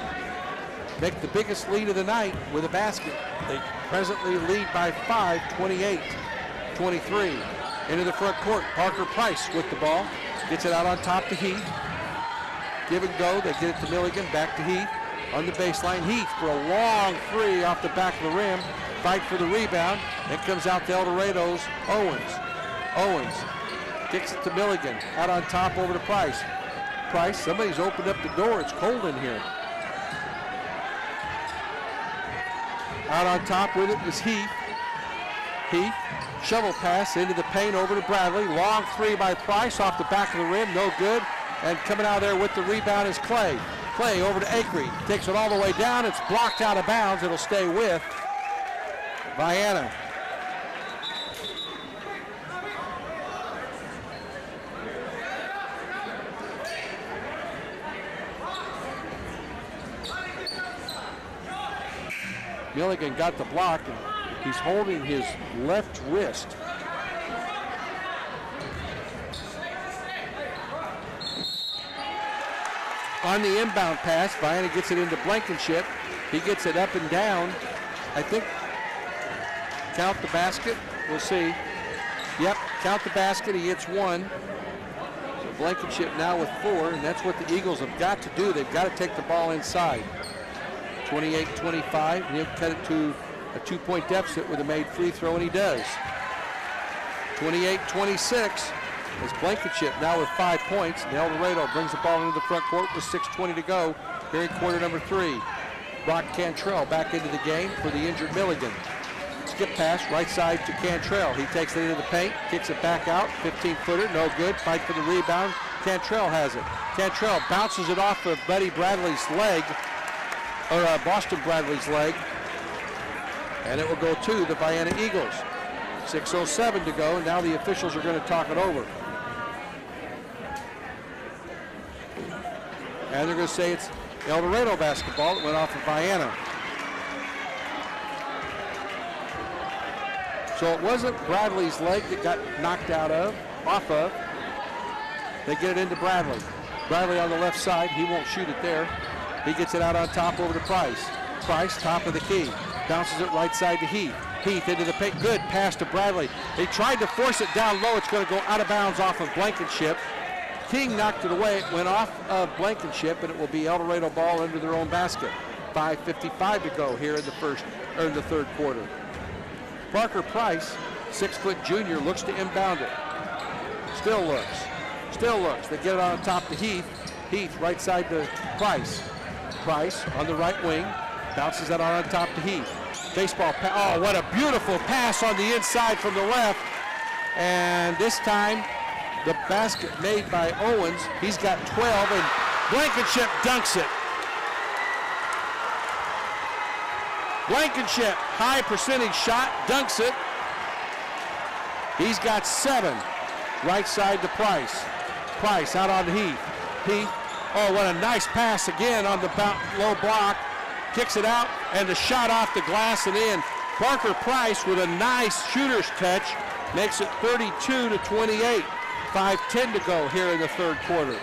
Speaker 2: make the biggest lead of the night with a basket. They presently lead by 5, 28-23. Into the front court, Parker Price with the ball. Gets it out on top to Heath. Give and go, they get it to Milligan, back to Heath. On the baseline, Heath for a long three off the back of the rim. Fight for the rebound. It comes out to Eldorado's Owens. Owens kicks it to Milligan. Out on top over to Price. Price, somebody's opened up the door. It's cold in here. Out on top with it is Heath. Heath, shovel pass into the paint over to Bradley. Long three by Price off the back of the rim, no good. And coming out there with the rebound is Clay. Clay over to Akery. Takes it all the way down. It's blocked out of bounds. It'll stay with Vienna. Milligan got the block, and he's holding his left wrist. On the inbound pass, Vienna gets it into Blankenship. He gets it up and down. I think, count the basket. We'll see. Yep, count the basket. He hits one. So Blankenship now with 4, and that's what the Eagles have got to do. They've got to take the ball inside. 28-25, and he'll cut it to a 2-point deficit with a made free throw, and he does. 28-26 as Blankenship now with 5 points, and Eldorado brings the ball into the front court with 6:20 to go here in quarter number 3. Brock Cantrell back into the game for the injured Milligan. Skip pass, right side to Cantrell. He takes it into the paint, kicks it back out, 15-footer, no good. Fight for the rebound. Cantrell has it. Cantrell bounces it off of Buddy Bradley's leg, or Boston Bradley's leg, and it will go to the Vienna Eagles. 6:07 to go, and now the officials are going to talk it over. And they're going to say it's Eldorado basketball that went off of Vienna. So it wasn't Bradley's leg that got knocked off of. They get it into Bradley. Bradley on the left side, he won't shoot it there. He gets it out on top over to Price. Price, top of the key. Bounces it right side to Heath. Heath into the paint. Good pass to Bradley. They tried to force it down low. It's going to go out of bounds off of Blankenship. King knocked it away. It went off of Blankenship, and it will be Eldorado ball under their own basket. 5:55 to go here in the third quarter. Parker Price, 6-foot junior, looks to inbound it. Still looks. They get it on top to Heath. Heath right side to Price. Price on the right wing, bounces that on top to Heath. Baseball pass. Oh, what a beautiful pass on the inside from the left. And this time, the basket made by Owens. He's got 12, and Blankenship dunks it. Blankenship, high percentage shot, dunks it. He's got 7. Right side to Price. Price out on Heath. Heath. Oh, what a nice pass again on the low block. Kicks it out, and the shot off the glass and in. Parker Price with a nice shooter's touch makes it 32-28. 5:10 to go here in the third quarter.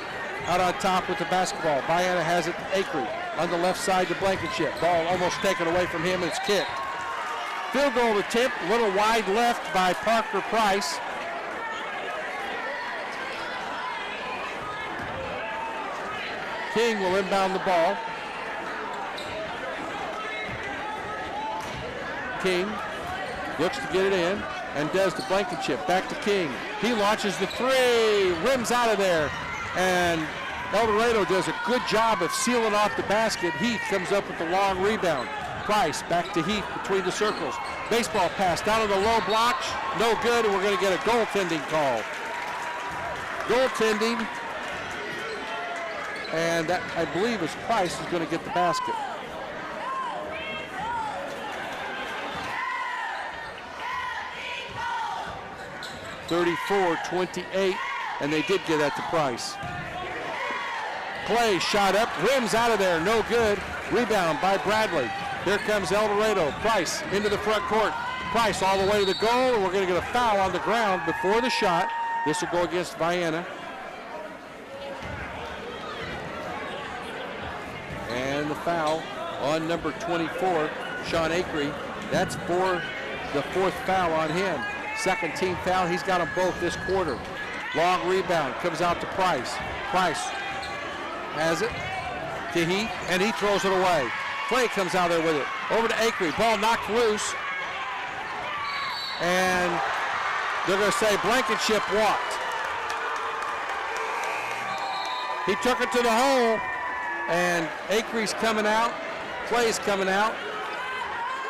Speaker 2: Out on top with the basketball. Vienna has it to Akery. On the left side to Blankenship. Ball almost taken away from him, and it's kicked. Field goal attempt, a little wide left by Parker Price. King will inbound the ball. King looks to get it in and does to Blankenship. Back to King. He launches the three, rims out of there, and Eldorado does a good job of sealing off the basket. Heath comes up with the long rebound. Price back to Heath between the circles. Baseball pass down on the low block, no good, and we're going to get a goaltending call. Goaltending, and that, I believe, is Price is going to get the basket. (34-28), and they did get that to Price. Clay shot up, rims out of there, no good. Rebound by Bradley. Here comes Eldorado. Price into the front court. Price all the way to the goal. We're going to get a foul on the ground before the shot. This will go against Vienna. And the foul on number 24, Sean Acree. That's for the 4th foul on him. 2nd team foul. He's got them both this quarter. Long rebound. Comes out to Price. Price has it to Heath, and he throws it away. Clay comes out there with it. Over to Acree. Ball knocked loose. And they're going to say Blankenship walked. He took it to the hole, and Acree's coming out. Clay's coming out.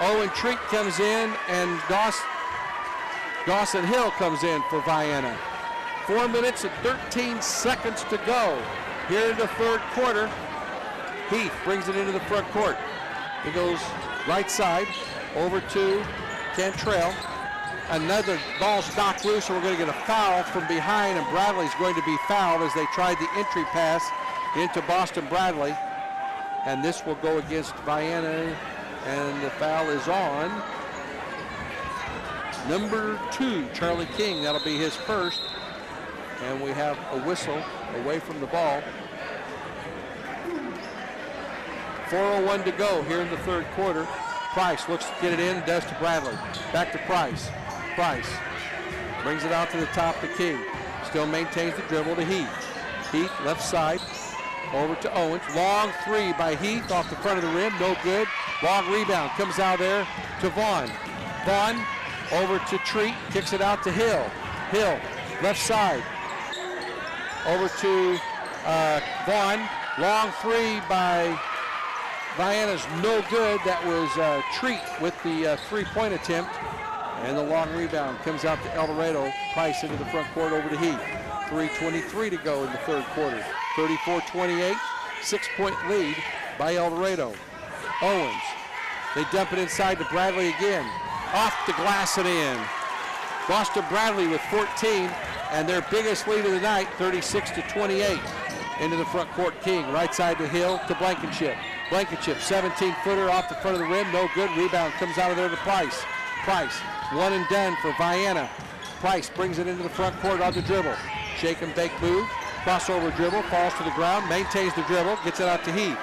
Speaker 2: Owen Treat comes in, and Dawson Hill comes in for Vienna. 4 minutes and 13 seconds to go here in the 3rd quarter. Heath brings it into the front court. He goes right side over to Cantrell. Another ball's knocked loose, and we're going to get a foul from behind, and Bradley's going to be fouled as they tried the entry pass into Boston Bradley. And this will go against Vienna, and the foul is on number 2, Charlie King. That'll be his first. And we have a whistle away from the ball. 4:01 to go here in the 3rd quarter. Price looks to get it in, does to Bradley. Back to Price. Price brings it out to the top to King. Still maintains the dribble to Heath. Heath left side over to Owens. Long 3 by Heath off the front of the rim. No good. Long rebound comes out there to Vaughn. Vaughn over to Treat. Kicks it out to Hill. Hill left side over to Vaughn. Long 3 by Vienna's no good. That was Treat with the 3-point attempt. And the long rebound comes out to Eldorado. Price into the front court over to Heath. 3:23 to go in the 3rd quarter. 34-28, 6-point lead by Eldorado. Owens, they dump it inside to Bradley again. Off the glass and in. Boston Bradley with 14, and their biggest lead of the night, 36-28. Into the front court, King. Right side to Hill to Blankenship. Blankenship, 17-footer off the front of the rim. No good. Rebound comes out of there to Price. Price, one and done for Vienna. Price brings it into the front court on the dribble. Shake and bake move. Crossover dribble. Falls to the ground. Maintains the dribble. Gets it out to Heath.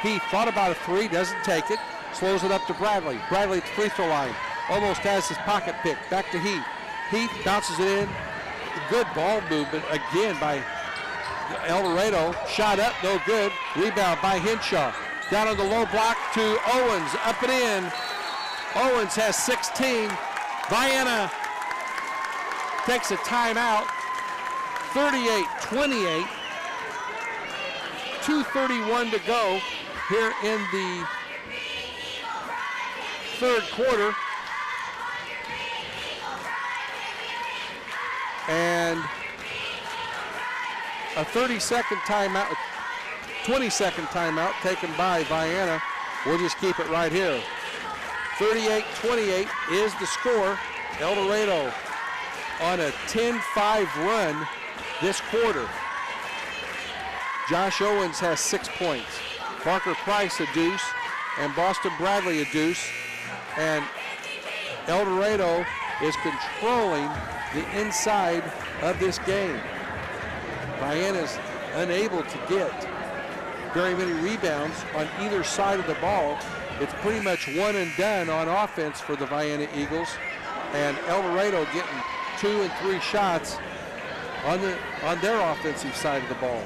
Speaker 2: Heath thought about a 3. Doesn't take it. Slows it up to Bradley. Bradley at the free throw line. Almost has his pocket picked. Back to Heath. Heath bounces it in. Good ball movement again by Eldorado. Shot up. No good. Rebound by Henshaw. Down on the low block to Owens. Up and in. Owens has 16. Vienna takes a timeout. 38-28. 2:31 to go here in the 3rd quarter. And a 30-second timeout, 20-second timeout taken by Vienna. We'll just keep it right here. 38-28 is the score. Eldorado on a 10-5 run this quarter. Josh Owens has 6 points. Parker Price a deuce, and Boston Bradley a deuce. And Eldorado is controlling the inside of this game. Vienna's unable to get very many rebounds on either side of the ball. It's pretty much one and done on offense for the Vienna Eagles, and Eldorado getting 2 and 3 shots on their offensive side of the ball.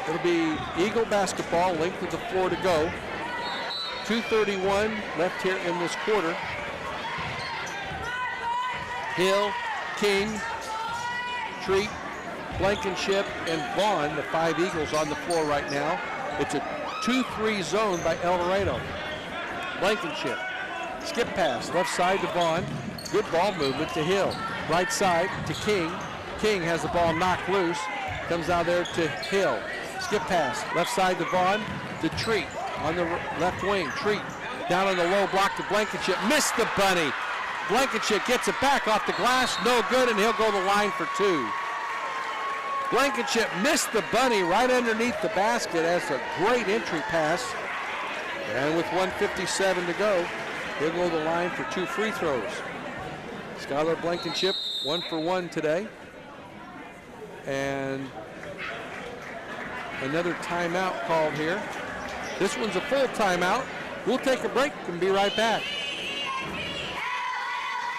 Speaker 2: It'll be Eagle basketball, length of the floor to go. 2:31 left here in this quarter. Hill, King, Treat, Blankenship, and Vaughn, the 5 Eagles on the floor right now. It's a 2-3 zone by Eldorado. Blankenship, skip pass, left side to Vaughn. Good ball movement to Hill. Right side to King. King has the ball knocked loose. Comes out there to Hill. Skip pass, left side to Vaughn, to Treat on the left wing. Treat down on the low block to Blankenship. Missed the bunny. Blankenship gets it back off the glass. No good, and he'll go to the line for 2. Blankenship missed the bunny right underneath the basket as a great entry pass. And with 1:57 to go, he'll go to the line for 2 free throws. Skylar Blankenship, 1 for 1 today. And another timeout called here. This one's a full timeout. We'll take a break and be right back.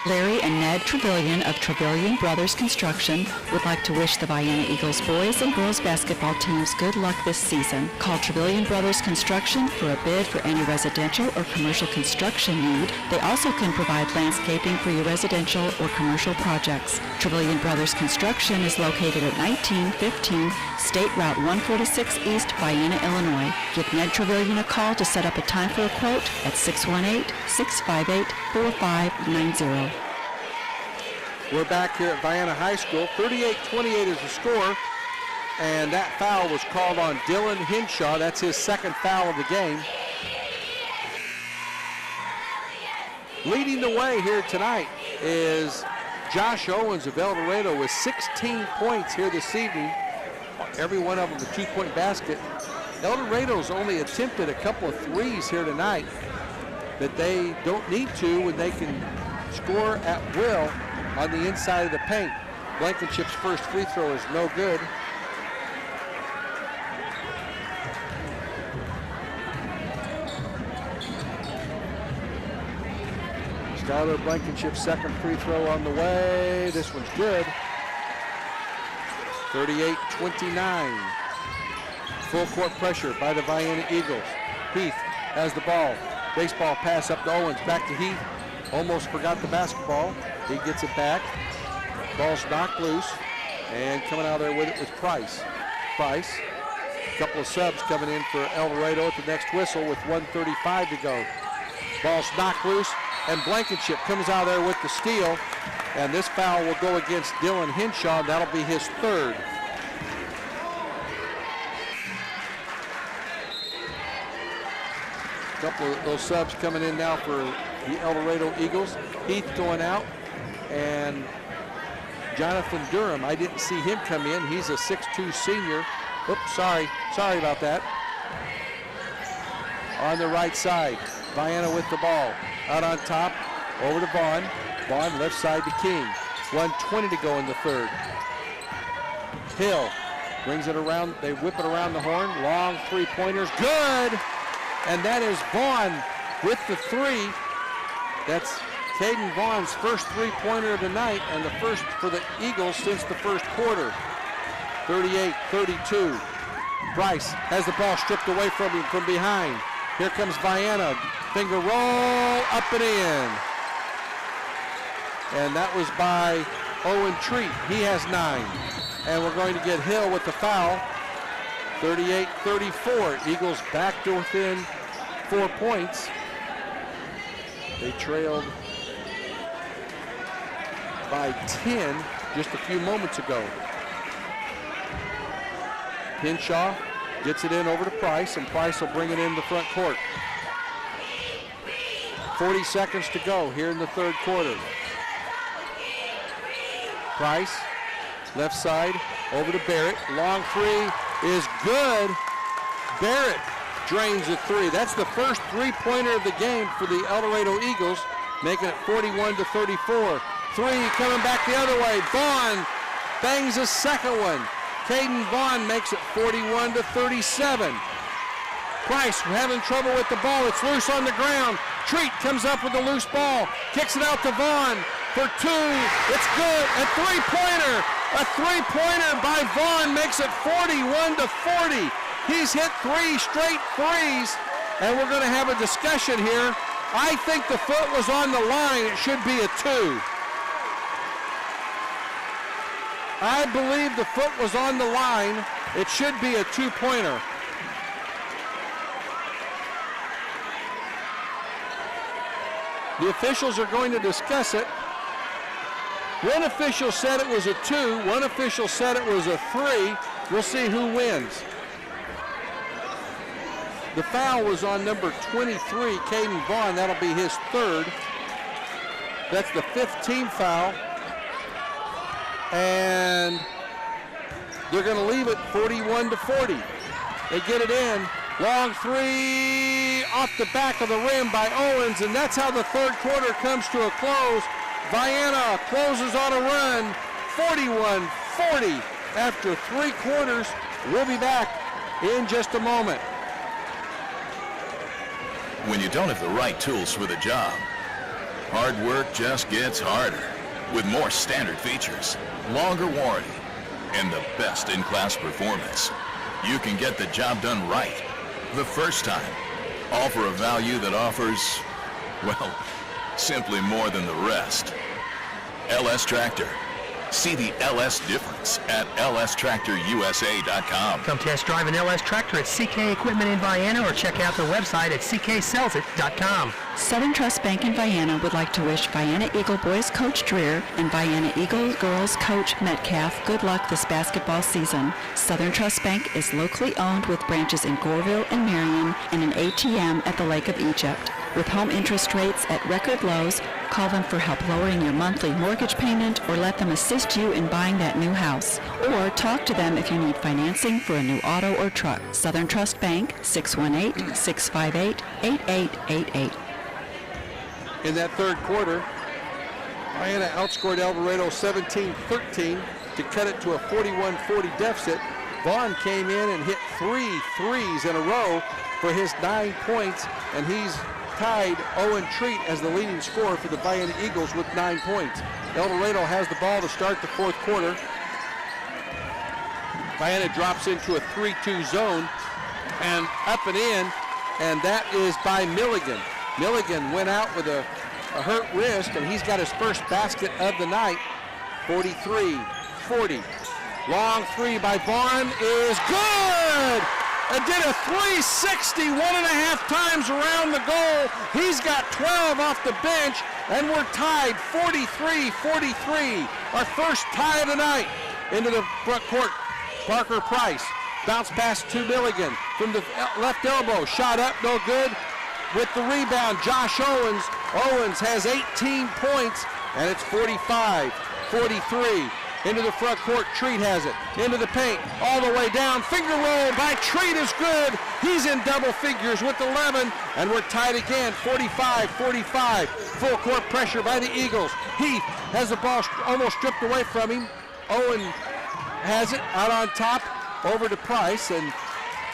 Speaker 4: Larry and Ned Trevelyan of Trevelyan Brothers Construction would like to wish the Vienna Eagles boys and girls basketball teams good luck this season. Call Trevelyan Brothers Construction for a bid for any residential or commercial construction need. They also can provide landscaping for your residential or commercial projects. Trevelyan Brothers Construction is located at 1915 State Route 146 East, Vienna, Illinois. Give Ned Trevelyan a call to set up a time for a quote at 618-658-4590.
Speaker 2: We're back here at Vienna High School. 38-28 is the score, and that foul was called on Dylan Hinshaw. That's his second foul of the game. Leading the way here tonight is Josh Owens of Eldorado with 16 points here this evening. Every one of them a 2-point basket. Eldorado's only attempted a couple of threes here tonight, but they don't need to when they can score at will on the inside of the paint. Blankenship's first free throw is no good. Skylar Blankenship's second free throw on the way. This one's good. 38-29. Full court pressure by the Vienna Eagles. Heath has the ball. Baseball pass up to Owens. Back to Heath. Almost forgot the basketball. He gets it back. Ball's knocked loose. And coming out there with it was Price. Price. A couple of subs coming in for Eldorado at the next whistle with 1:35 to go. Ball's knocked loose. And Blankenship comes out there with the steal. And this foul will go against Dylan Hinshaw. That'll be his third. A couple of those subs coming in now for the Eldorado Eagles. Heath going out, and Jonathan Durham, I didn't see him come in. He's a 6'2 senior. Oops, sorry about that. On the right side, Vienna with the ball. Out on top, over to Vaughn. Vaughn left side to King. 1:20 to go in the third. Hill brings it around, they whip it around the horn. Long three-pointers, good! And that is Vaughn with the three. That's Caden Vaughn's first three-pointer of the night and the first for the Eagles since the first quarter. 38-32. Bryce has the ball stripped away from him from behind. Here comes Vienna. Finger roll, up and in. And that was by Owen Treat. He has 9. And we're going to get Hill with the foul. 38-34. Eagles back to within 4 points. They trailed by 10 just a few moments ago. Hinshaw gets it in over to Price, and Price will bring it in the front court. 40 seconds to go here in the third quarter. Price, left side, over to Barrett. Long three is good. Barrett drains the three. That's the first three-pointer of the game for the Eldorado Eagles, making it 41-34. Three coming back the other way. Vaughn bangs a second one. Caden Vaughn makes it 41-37. Price having trouble with the ball. It's loose on the ground. Treat comes up with a loose ball. Kicks it out to Vaughn for two. It's good. A three-pointer. A three-pointer by Vaughn makes it 41-40. He's hit 3 straight threes, and we're going to have a discussion here. I think the foot was on the line. It should be a 2. I believe the foot was on the line. It should be a 2-pointer. The officials are going to discuss it. One official said it was a 2. One official said it was a 3. We'll see who wins. The foul was on number 23, Caden Vaughn. That'll be his third. That's the 5th team foul. And they're going to leave it 41-40. They get it in. Long three off the back of the rim by Owens, and that's how the third quarter comes to a close. Vienna closes on a run, 41-40 after 3 quarters. We'll be back in just a moment.
Speaker 6: When you don't have the right tools for the job, hard work just gets harder. With more standard features, longer warranty, and the best in-class performance, you can get the job done right the first time, all for a value that offers, well, simply more than the rest. LS Tractor. See the LS difference at lstractorusa.com.
Speaker 1: Come test drive an LS Tractor at CK Equipment in Vienna or check out their website at cksellsit.com.
Speaker 4: Southern Trust Bank in Vienna would like to wish Vienna Eagle boys coach Dreer and Vienna Eagle girls coach Metcalf good luck this basketball season. Southern Trust Bank is locally owned with branches in Goreville and Marion and an ATM at the Lake of Egypt. With home interest rates at record lows, call them for help lowering your monthly mortgage payment or let them assist you in buying that new house. Or talk to them if you need financing for a new auto or truck. Southern Trust Bank, 618-658-8888.
Speaker 2: In that third quarter, Vienna outscored Eldorado 17-13 to cut it to a 41-40 deficit. Vaughn came in and hit 3 threes in a row for his 9 points, and he's tied Owen Treat as the leading scorer for the Vienna Eagles with 9 points. Eldorado has the ball to start the fourth quarter. Vienna drops into a 3-2 zone and up and in, and that is by Milligan. Milligan went out with a hurt wrist, and he's got his first basket of the night, 43-40. Long three by Vaughn is good! And did a 360 1.5 times around the goal. He's got 12 off the bench, and we're tied 43-43. Our first tie of the night. Into the front court, Parker Price. Bounce pass to Milligan from the left elbow. Shot up, no good. With the rebound, Josh Owens. Owens has 18 points, and it's 45-43. Into the front court, Treat has it. Into the paint, all the way down. Finger roll by Treat is good. He's in double figures with 11, and we're tied again, 45-45. Full court pressure by the Eagles. Heath has the ball almost stripped away from him. Owen has it out on top, over to Price, and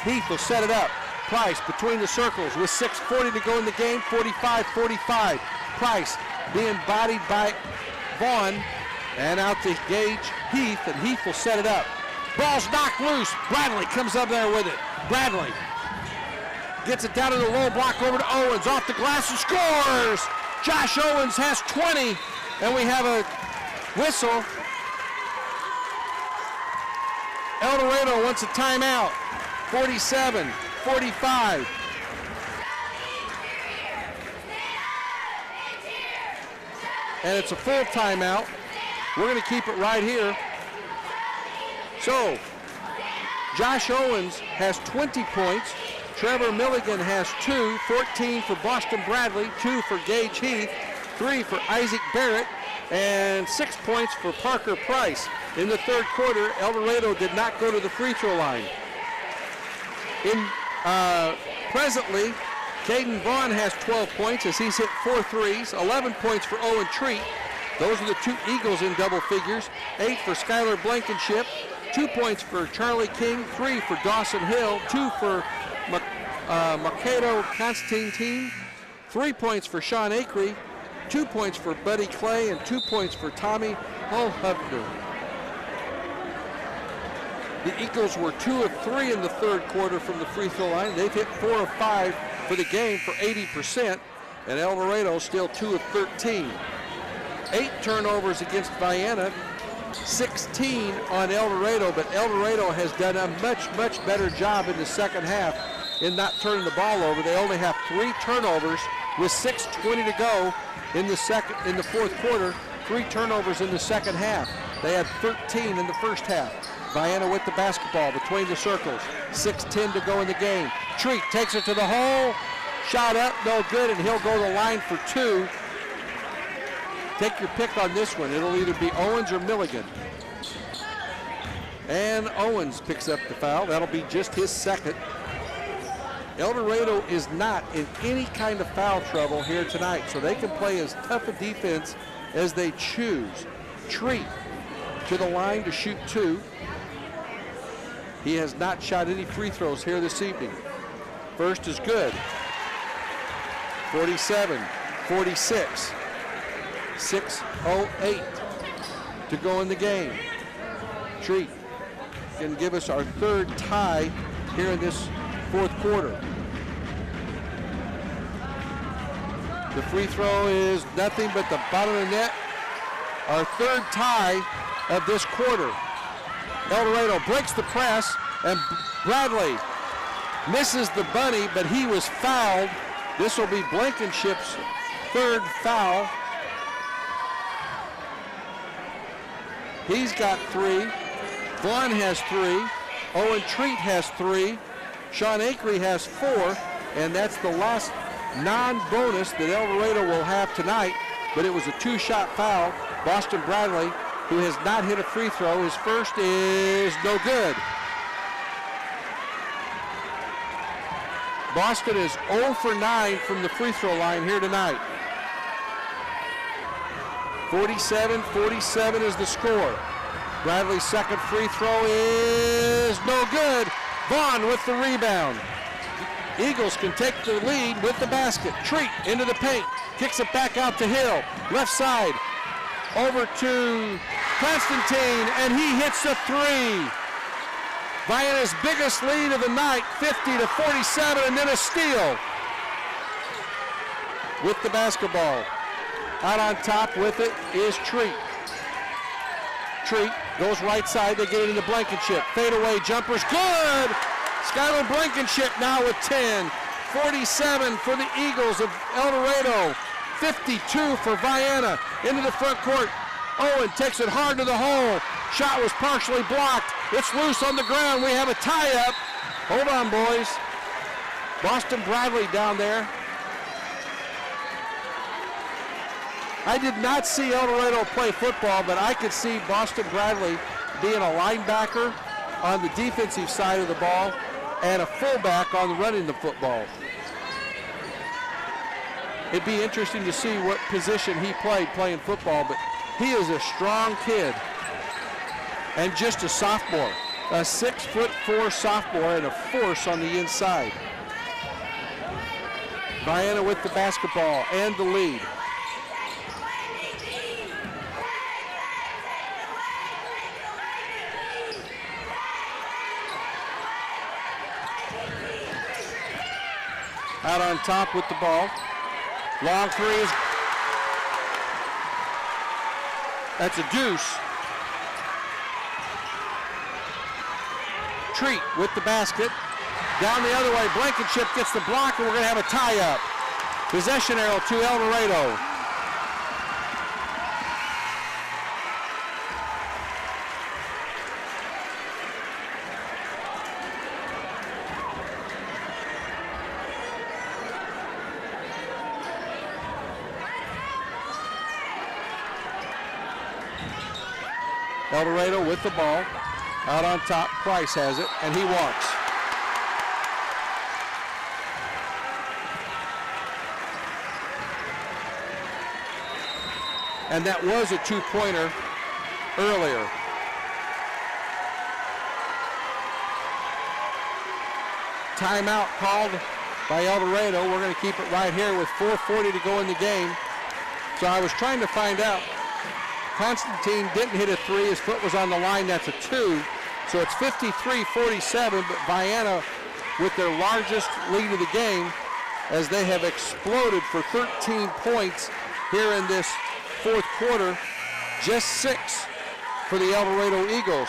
Speaker 2: Heath will set it up. Price between the circles with 6:40 to go in the game, 45-45. Price being bodied by Vaughn. And out to Gage Heath, and Heath will set it up. Ball's knocked loose. Bradley comes up there with it. Bradley gets it down to the low block over to Owens. Off the glass and scores! Josh Owens has 20, and we have a whistle. Eldorado wants a timeout. 47-45. And it's a full timeout. We're going to keep it right here. So, Josh Owens has 20 points. Trevor Milligan has 2, 14 for Boston Bradley, 2 for Gage Heath, 3 for Isaac Barrett, and 6 points for Parker Price. In the third quarter, Eldorado did not go to the free throw line. Presently, Caden Vaughn has 12 points as he's hit 4 threes, 11 points for Owen Treat. Those are the 2 Eagles in double figures. 8 for Skylar Blankenship, 2 points for Charlie King, 3 for Dawson Hill, 2 for Mercado Constantine, 3 points for Sean Acree, 2 points for Buddy Clay, and 2 points for Tommy Holhubner. The Eagles were 2 of 3 in the third quarter from the free throw line. They've hit 4 of 5 for the game for 80%, and Eldorado still 2 of 13. 8 turnovers against Vienna, 16 on Eldorado, but Eldorado has done a much better job in the second half in not turning the ball over. They only have 3 turnovers with 6:20 to go in the fourth quarter. 3 turnovers in the second half. They had 13 in the first half. Vienna with the basketball between the circles. 6:10 to go in the game. Treat takes it to the hole. Shot up, no good, and he'll go to the line for 2. Take your pick on this one. It'll either be Owens or Milligan. And Owens picks up the foul. That'll be just his second. Eldorado is not in any kind of foul trouble here tonight, so they can play as tough a defense as they choose. Treat to the line to shoot 2. He has not shot any free throws here this evening. First is good. 47, 46, 6:08 to go in the game. Treat can give us our third tie here in this fourth quarter. The free throw is nothing but the bottom of the net. Our third tie of this quarter. Eldorado breaks the press, and Bradley misses the bunny, but he was fouled. This will be Blankenship's third foul. He's got 3. Vaughn has 3. Owen Treat has 3. Sean Akery has 4. And that's the last non-bonus that Eldorado will have tonight. But it was a 2-shot foul. Boston Bradley, who has not hit a free throw. His first is no good. Boston is 0 for 9 from the free throw line here tonight. 47-47 is the score. Bradley's second free throw is no good. Vaughn with the rebound. Eagles can take the lead with the basket. Treat into the paint. Kicks it back out to Hill. Left side. Over to Constantine, and he hits a 3. Vienna's biggest lead of the night, 50-47, and then a steal. With the basketball. Out on top with it is Treat. Treat goes right side. They get it into Blankenship. Fadeaway jumpers. Good! Skylar Blankenship now with 10. 47 for the Eagles of Eldorado. 52 for Vienna. Into the front court. Owen takes it hard to the hole. Shot was partially blocked. It's loose on the ground. We have a tie-up. Hold on, boys. Boston Bradley down there. I did not see Eldorado play football, but I could see Boston Bradley being a linebacker on the defensive side of the ball and a fullback on running the football. It'd be interesting to see what position he played playing football, but he is a strong kid and just a sophomore. A 6'4" sophomore and a force on the inside. Vienna with the basketball and the lead. Out on top with the ball. Long 3 is, that's a deuce. Treat with the basket. Down the other way, Blankenship gets the block, and we're going to have a tie-up. Possession arrow to Eldorado. Eldorado with the ball. Out on top, Price has it, and he walks. And that was a 2-pointer earlier. Timeout called by Eldorado. We're going to keep it right here with 4:40 to go in the game. So I was trying to find out. Constantine didn't hit a 3. His foot was on the line. That's a 2. So it's 53-47, but Vienna with their largest lead of the game as they have exploded for 13 points here in this fourth quarter. Just 6 for the Eldorado Eagles.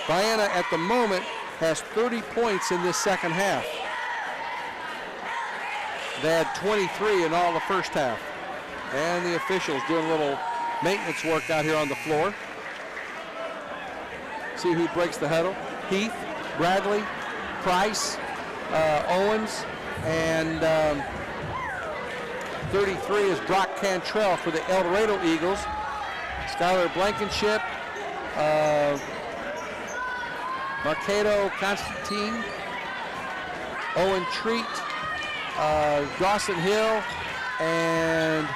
Speaker 2: Vienna at the moment has 30 points in this second half. They had 23 in all the first half. And the officials doing a little maintenance work out here on the floor. See who breaks the huddle. Heath, Bradley, Price, Owens, and 33 is Brock Cantrell for the Eldorado Eagles. Skylar Blankenship, Marcado Constantine, Owen Treat, Dawson Hill, and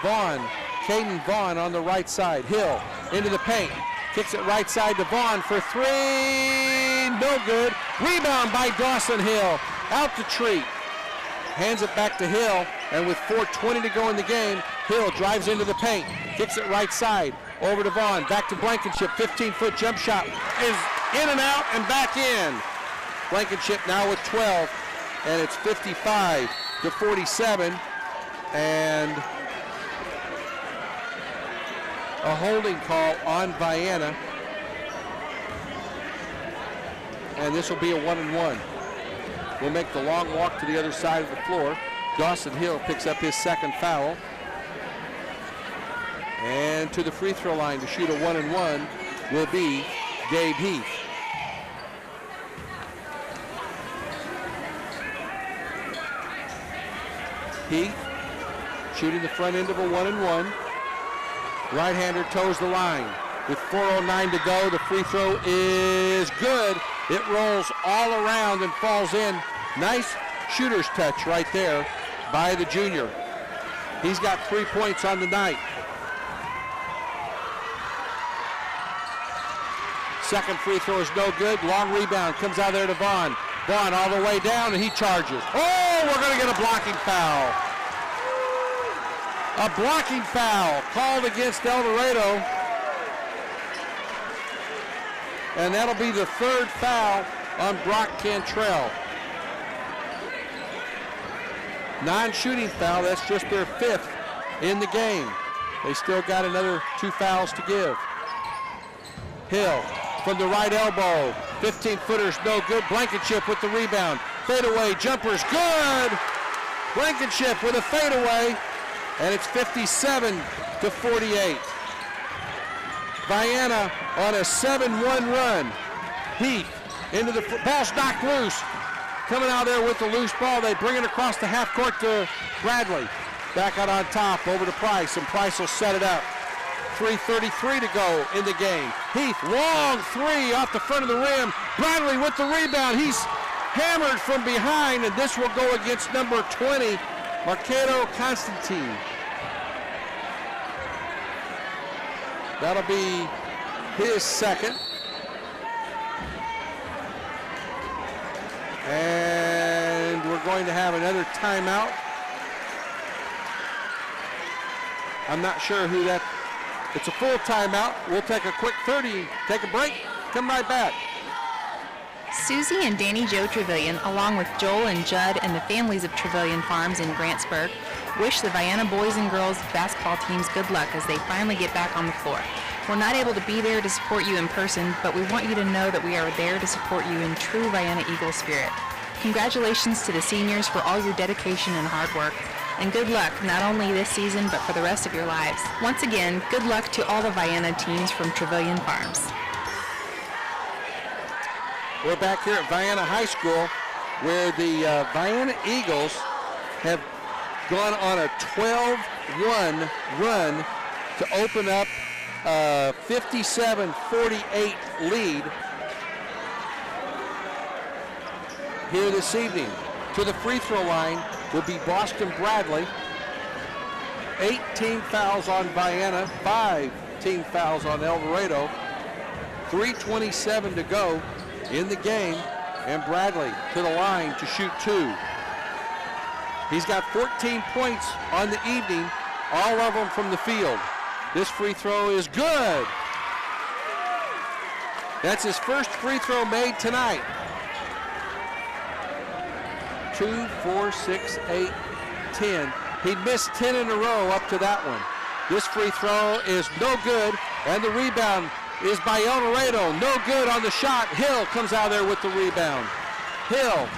Speaker 2: Vaughn. Caden Vaughn on the right side. Hill into the paint. Kicks it right side to Vaughn for three. No good. Rebound by Dawson Hill. Out to Treat. Hands it back to Hill. And with 4:20 to go in the game, Hill drives into the paint. Kicks it right side. Over to Vaughn. Back to Blankenship. 15-foot jump shot is in and out and back in. Blankenship now with 12. And it's 55-47. And a holding call on Vienna. And this will be a 1-and-1. We'll make the long walk to the other side of the floor. Dawson Hill picks up his second foul. And to the free throw line to shoot a 1-and-1 will be Gabe Heath. Heath shooting the front end of a 1-and-1. Right-hander toes the line. With 4:09 to go, the free throw is good. It rolls all around and falls in. Nice shooter's touch right there by the junior. He's got 3 points on the night. Second free throw is no good. Long rebound comes out there to Vaughn. Vaughn all the way down and he charges. Oh, we're going to get a blocking foul. A blocking foul called against Eldorado. And that'll be the third foul on Brock Cantrell. Non-shooting foul, that's just their fifth in the game. They still got another 2 fouls to give. Hill from the right elbow. 15-footers, no good. Blankenship with the rebound. Fadeaway jumper's good. Blankenship with a fadeaway. And it's 57-48. Vienna on a 7-1 run. Heath into the ball's knocked loose. Coming out there with the loose ball. They bring it across the half court to Bradley. Back out on top over to Price, and Price will set it up. 3:33 to go in the game. Heath, long three off the front of the rim. Bradley with the rebound. He's hammered from behind, and this will go against number 20, Marcado Constantine. That'll be his second. And we're going to have another timeout. I'm not sure who that. It's a full timeout. We'll take a quick 30, take a break, come right back.
Speaker 3: Susie and Danny Joe Trevelyan, along with Joel and Judd and the families of Trevelyan Farms in Grantsburg, wish the Vienna boys and girls basketball teams good luck as they finally get back on the floor. We're not able to be there to support you in person, but we want you to know that we are there to support you in true Vienna Eagle spirit. Congratulations to the seniors for all your dedication and hard work, and good luck not only this season but for the rest of your lives. Once again, good luck to all the Vienna teams from Trevelyan Farms.
Speaker 2: We're back here at Vienna High School, where the Vienna Eagles have gone on a 12-1 run to open up a 57-48 lead here this evening. To the free throw line will be Boston Bradley. 18 fouls on Vienna, 5 team fouls on Eldorado. 3:27 to go in the game, and Bradley to the line to shoot 2. He's got 14 points on the evening, all of them from the field. This free throw is good. That's his first free throw made tonight. 2, 4, 6, 8, 10. He'd missed 10 in a row up to that one. This free throw is no good, and the rebound is by Eldorado. No good on the shot. Hill comes out there with the rebound. Hill,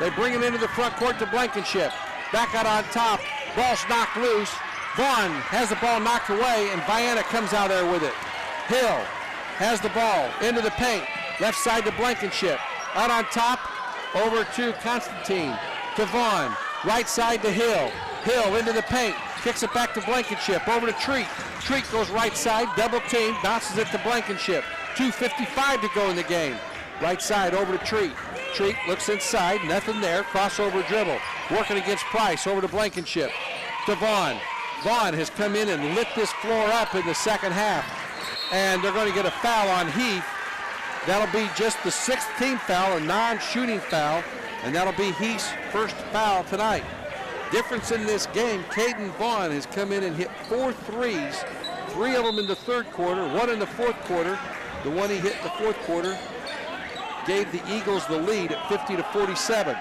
Speaker 2: they bring it into the front court to Blankenship. Back out on top. Ball's knocked loose. Vaughn has the ball knocked away, and Vienna comes out there with it. Hill has the ball into the paint. Left side to Blankenship. Out on top, over to Constantine. To Vaughn. Right side to Hill. Hill into the paint. Kicks it back to Blankenship. Over to Treat. Treat goes right side. Double team. Bounces it to Blankenship. 2:55 to go in the game. Right side over to Treat. Treat looks inside, nothing there. Crossover dribble. Working against Price. Over to Blankenship. To Vaughn. Vaughn has come in and lit this floor up in the second half. And they're going to get a foul on Heath. That'll be just the 6th team foul, a non-shooting foul. And that'll be Heath's first foul tonight. Difference in this game, Caden Vaughn has come in and hit 4 threes. 3 of them in the third quarter, 1 in the fourth quarter. The one he hit in the fourth quarter gave the Eagles the lead at 50-47.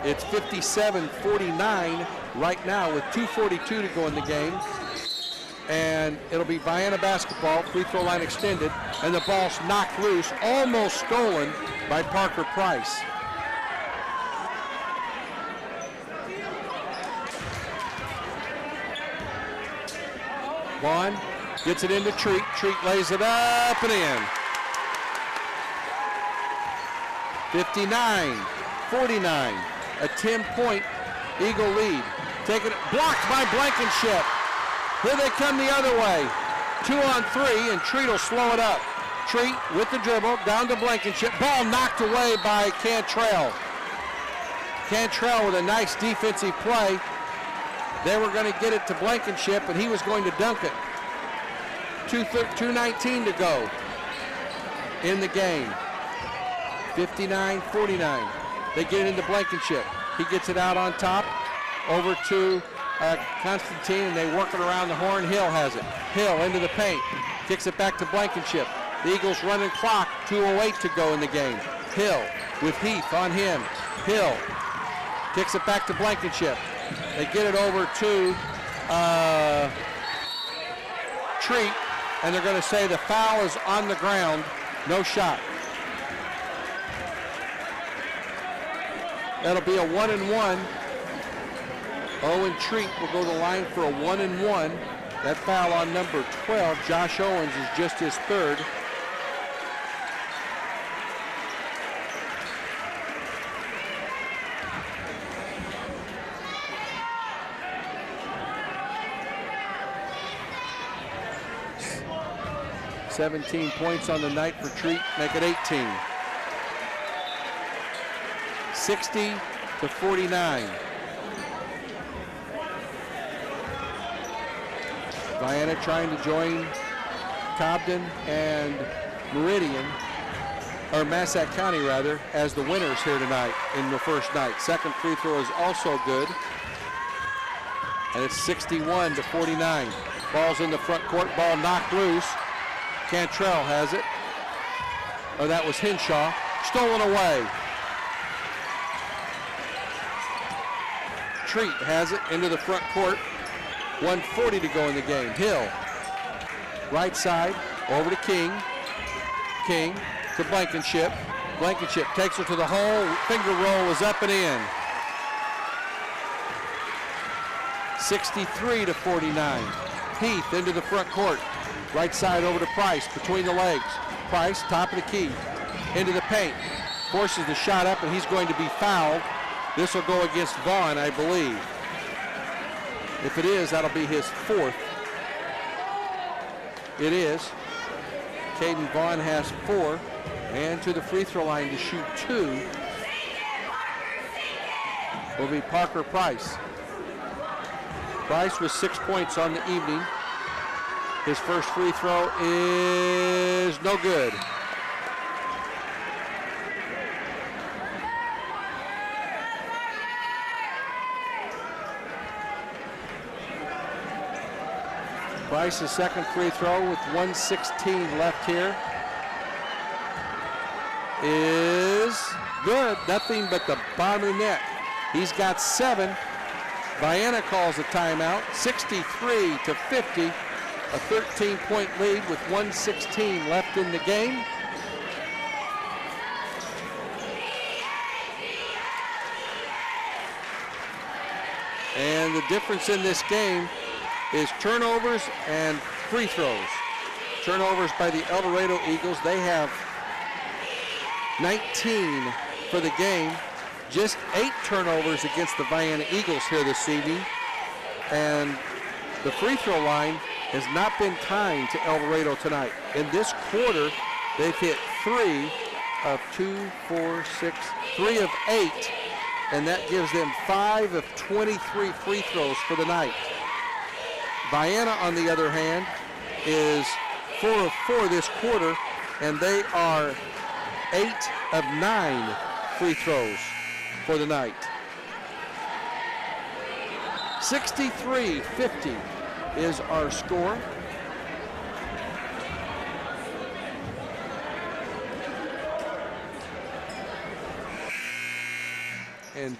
Speaker 2: It's 57-49 right now with 2:42 to go in the game. And it'll be Vienna basketball, free throw line extended, and the ball's knocked loose, almost stolen by Parker Price. Vaughn gets it into Treat. Treat lays it up and in. 59-49, a 10-point Eagle lead. Taken, blocked by Blankenship. Here they come the other way. 2 on 3, and Treat will slow it up. Treat with the dribble, down to Blankenship. Ball knocked away by Cantrell. Cantrell with a nice defensive play. They were going to get it to Blankenship, and he was going to dunk it. 2:19 to go in the game. 59-49. They get it into Blankenship. He gets it out on top, over to Constantine, and they work it around the horn. Hill has it. Hill into the paint. Kicks it back to Blankenship. The Eagles running clock. 2:08 to go in the game. Hill with Heath on him. Hill kicks it back to Blankenship. They get it over to Treat, and they're going to say the foul is on the ground. No shot. That'll be a 1-and-1. Owen Treat will go to the line for a 1-and-1. That foul on number 12, Josh Owens, is just his third. $17 points on the night for Treat, make it 18. 60-49. Vienna trying to join Cobden and Meridian, or Massac County rather, as the winners here tonight in the first night. Second free throw is also good. And it's 61-49. Ball's in the front court, ball knocked loose. Cantrell has it. Oh, that was Henshaw. Stolen away. Treat has it into the front court. 1:40 to go in the game. Hill, right side, over to King. King to Blankenship. Blankenship takes her to the hole. Finger roll is up and in. 63-49. Heath into the front court. Right side over to Price, between the legs. Price, top of the key, into the paint. Forces the shot up, and he's going to be fouled. This will go against Vaughn, I believe. If it is, that'll be his fourth. It is. Caden Vaughn has 4, and to the free throw line to shoot 2 will be Parker Price. Price with 6 points on the evening. His first free throw is no good. Price's second free throw with 1:16 left here is good. Nothing but the bottom of the net. He's got 7. Vienna calls a timeout. 63-50. A 13-point lead with 1:16 left in the game. And the difference in this game is turnovers and free throws. Turnovers by the Eldorado Eagles. They have 19 for the game. Just 8 turnovers against the Vienna Eagles here this evening. And the free throw line has not been kind to Eldorado tonight. In this quarter, they've hit 3 of 2, 4, 6, 3 of 8, and that gives them 5 of 23 free throws for the night. Vienna, on the other hand, is 4 of 4 this quarter, and they are 8 of 9 free throws for the night. 63-50 is our score. And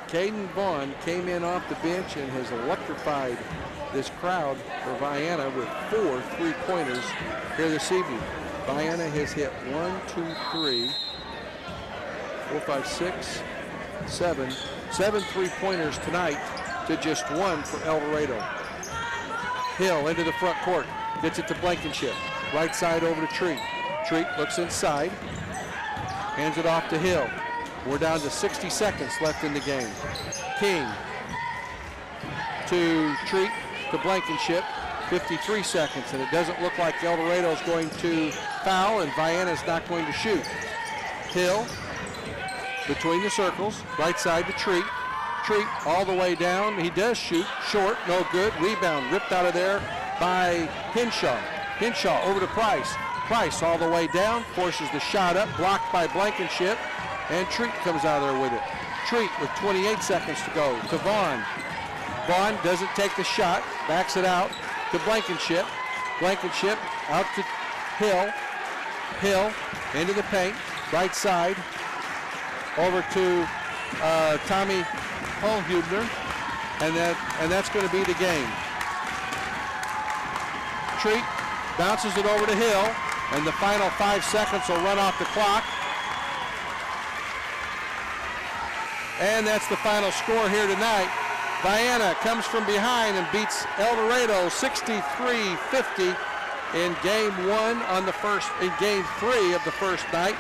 Speaker 2: Caden Vaughn came in off the bench and has electrified this crowd for Vienna with 4 3-pointers here this evening. Vienna has hit 1, 2, 3, 4, 5, 6, 7 3-pointers tonight to just 1 for Eldorado. Hill into the front court, gets it to Blankenship. Right side over to Treat. Treat looks inside, hands it off to Hill. We're down to 60 seconds left in the game. King to Treat to Blankenship, 53 seconds, and it doesn't look like Eldorado is going to foul, and Vienna is not going to shoot. Hill between the circles, right side to Treat. Treat all the way down. He does shoot, short, no good. Rebound ripped out of there by Hinshaw. Hinshaw over to Price. Price all the way down, forces the shot up, blocked by Blankenship, and Treat comes out of there with it. Treat with 28 seconds to go to Vaughn. Vaughn doesn't take the shot, backs it out to Blankenship. Blankenship out to Hill. Hill into the paint, right side, over to Tommy Holhubner, and that's going to be the game. Treat bounces it over to Hill, and the final 5 seconds will run off the clock. And that's the final score here tonight. Vienna comes from behind and beats Eldorado 63-50 in game 1 in game 3 of the first night.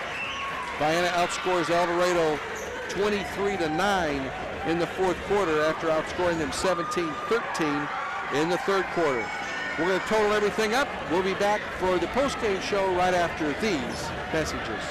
Speaker 2: Vienna outscores Eldorado 23-9 in the fourth quarter after outscoring them 17-13 in the third quarter. We're going to total everything up. We'll be back for the post-game show right after these messages.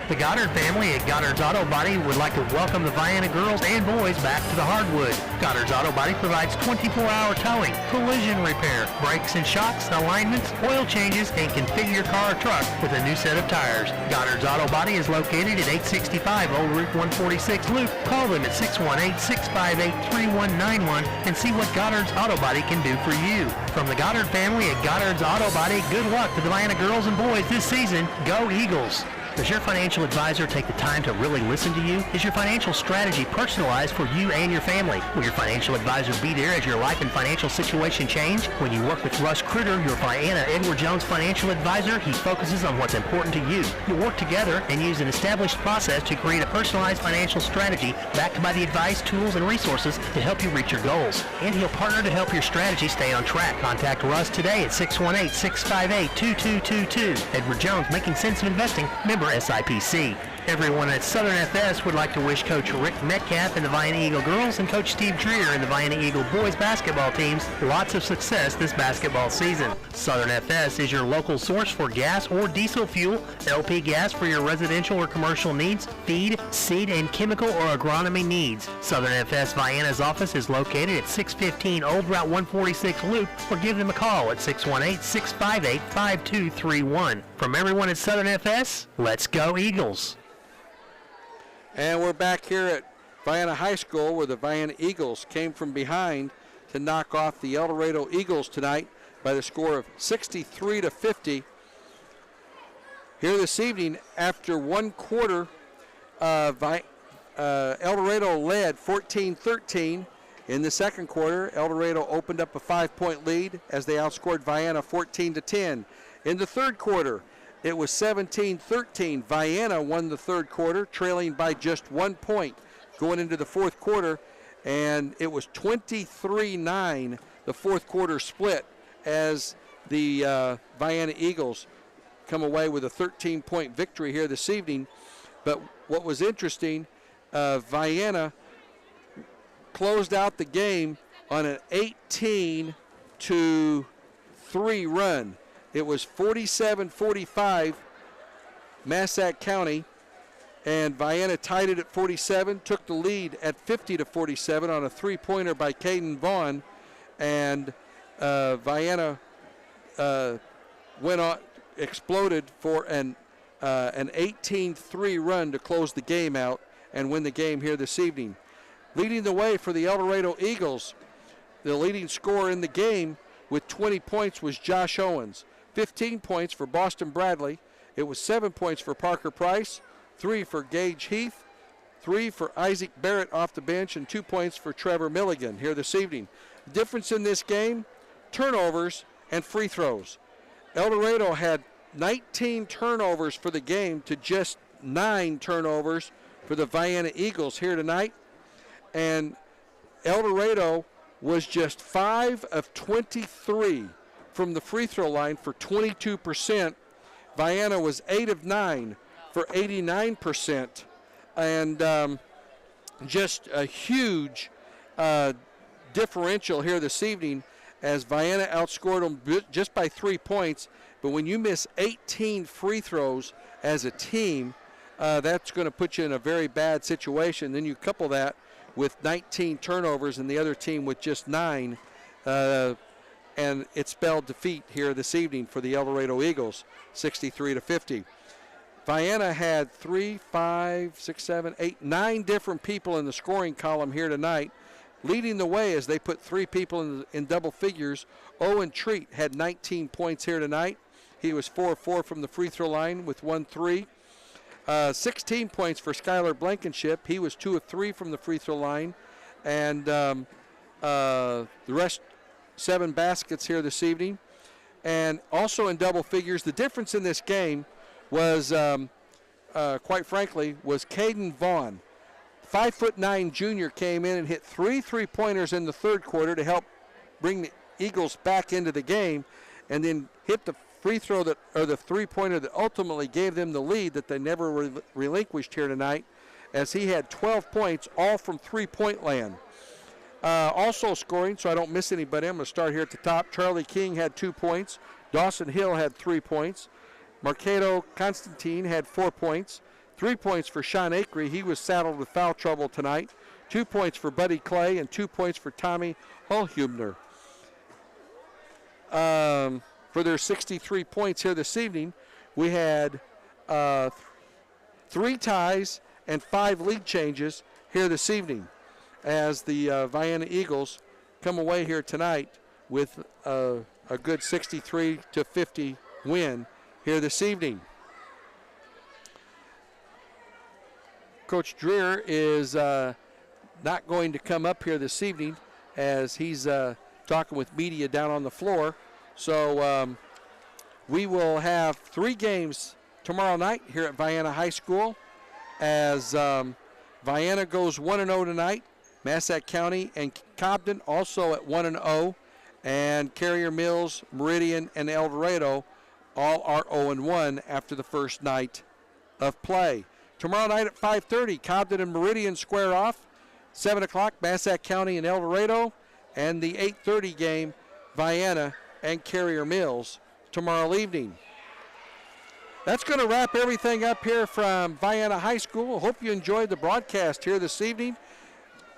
Speaker 1: The Goddard family at Goddard's Auto Body would like to welcome the Vienna girls and boys back to the hardwood. Goddard's Auto Body provides 24-hour towing, collision repair, brakes and shocks, alignments, oil changes, and configure your car or truck with a new set of tires. Goddard's Auto Body is located at 865 Old Route 146 Loop. Call them at 618-658-3191 and see what Goddard's Auto Body can do for you. From the Goddard family at Goddard's Auto Body, good luck to the Vienna girls and boys this season. Go Eagles! Does your financial advisor take the time to really listen to you? Is your financial strategy personalized for you and your family? Will your financial advisor be there as your life and financial situation change? When you work with Russ Critter, your Vienna Edward Jones financial advisor, he focuses on what's important to you. You'll work together and use an established process to create a personalized financial strategy backed by the advice, tools, and resources to help you reach your goals. And he'll partner to help your strategy stay on track. Contact Russ today at 618-658-2222. Edward Jones, Making Sense of Investing, member SIPC. Everyone at Southern FS would like to wish Coach Rick Metcalf and the Vienna Eagle girls and Coach Steve Dreer and the Vienna Eagle boys basketball teams lots of success this basketball season. Southern FS is your local source for gas or diesel fuel, LP gas for your residential or commercial needs, feed, seed, and chemical or agronomy needs. Southern FS Vienna's office is located at 615 Old Route 146 Loop, or give them a call at 618-658-5231. From everyone at Southern FS, let's go Eagles!
Speaker 2: And we're back here at Vienna High School, where the Vienna Eagles came from behind to knock off the Eldorado Eagles tonight by the score of 63-50. Here this evening, after one quarter, Eldorado led 14-13. In the second quarter, Eldorado opened up a 5-point lead as they outscored Vienna 14-10. In the third quarter, it was 17-13. Vienna won the third quarter, trailing by just 1 point going into the fourth quarter, and it was 23-9, the fourth quarter split, as the Vienna Eagles come away with a 13-point victory here this evening. But what was interesting, Vienna closed out the game on an 18-3 run. It was 47-45, Massac County, and Vienna tied it at 47, took the lead at 50-47 on a three-pointer by Caden Vaughn, and Vienna went on, exploded for an 18-3 run to close the game out and win the game here this evening. Leading the way for the Eldorado Eagles, the leading scorer in the game with 20 points was Josh Owens. 15 points for Boston Bradley. It was 7 points for Parker Price, 3 for Gage Heath, 3 for Isaac Barrett off the bench, and 2 points for Trevor Milligan here this evening. The difference in this game, turnovers and free throws. Eldorado had 19 turnovers for the game to just 9 turnovers for the Vienna Eagles here tonight. And Eldorado was just 5 of 23 from the free throw line for 22%. Vienna was 8 of 9 for 89%. And just a huge differential here this evening as Vienna outscored them just by 3 points. But when you miss 18 free throws as a team, that's going to put you in a very bad situation. Then you couple that with 19 turnovers and the other team with just 9, and it spelled defeat here this evening for the Eldorado Eagles, 63-50. Vienna had 9 different people in the scoring column here tonight. Leading the way as they put 3 people in double figures, Owen Treat had 19 points here tonight. He was 4 of 4 from the free throw line with 1 3. 16 points for Skylar Blankenship. He was 2 of 3 from the free throw line. And the rest, 7 baskets here this evening. And also in double figures, the difference in this game was, quite frankly, was Caden Vaughn. 5'9" junior came in and hit 3 3-pointers in the third quarter to help bring the Eagles back into the game, and then hit the free throw the 3-pointer that ultimately gave them the lead that they never relinquished here tonight, as he had 12 points, all from 3-point land. Also scoring, so I don't miss anybody, I'm going to start here at the top. Charlie King had 2 points. Dawson Hill had 3 points. Marcato Constantine had 4 points. 3 points for Sean Akery. He was saddled with foul trouble tonight. 2 points for Buddy Clay and 2 points for Tommy Hulhubner. For their 63 points here this evening, we had 3 ties and 5 lead changes here this evening as the Vienna Eagles come away here tonight with a good 63-50 win here this evening. Coach Dreer is not going to come up here this evening as he's talking with media down on the floor. So we will have 3 games tomorrow night here at Vienna High School as Vienna goes 1-0 tonight. Massac County and Cobden also at 1-0. And Carrier Mills, Meridian, and Eldorado all are 0-1 after the first night of play. Tomorrow night at 5:30, Cobden and Meridian square off. 7 o'clock, Massac County and Eldorado. And the 8:30 game, Vienna and Carrier Mills tomorrow evening. That's going to wrap everything up here from Vienna High School. Hope you enjoyed the broadcast here this evening.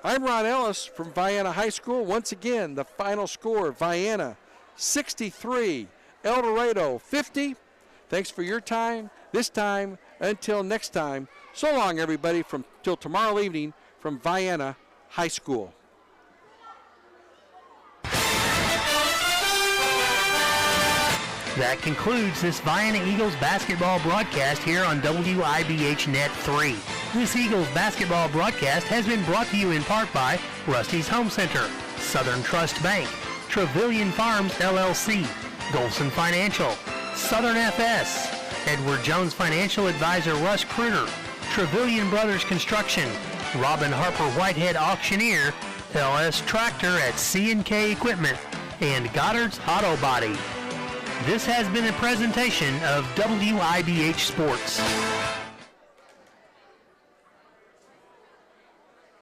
Speaker 2: I'm Ron Ellis from Vienna High School. Once again, the final score, Vienna 63, Eldorado 50. Thanks for your time. This time, until next time, so long, everybody, till tomorrow evening from Vienna High School.
Speaker 1: That concludes this Vienna Eagles basketball broadcast here on WIBH Net 3. This Eagles basketball broadcast has been brought to you in part by Rusty's Home Center, Southern Trust Bank, Trevelyan Farms LLC, Golson Financial, Southern FS, Edward Jones Financial Advisor Russ Kruger, Trevelyan Brothers Construction, Robin Harper Whitehead Auctioneer, LS Tractor at C&K Equipment, and Goddard's Auto Body. This has been a presentation of WIBH Sports.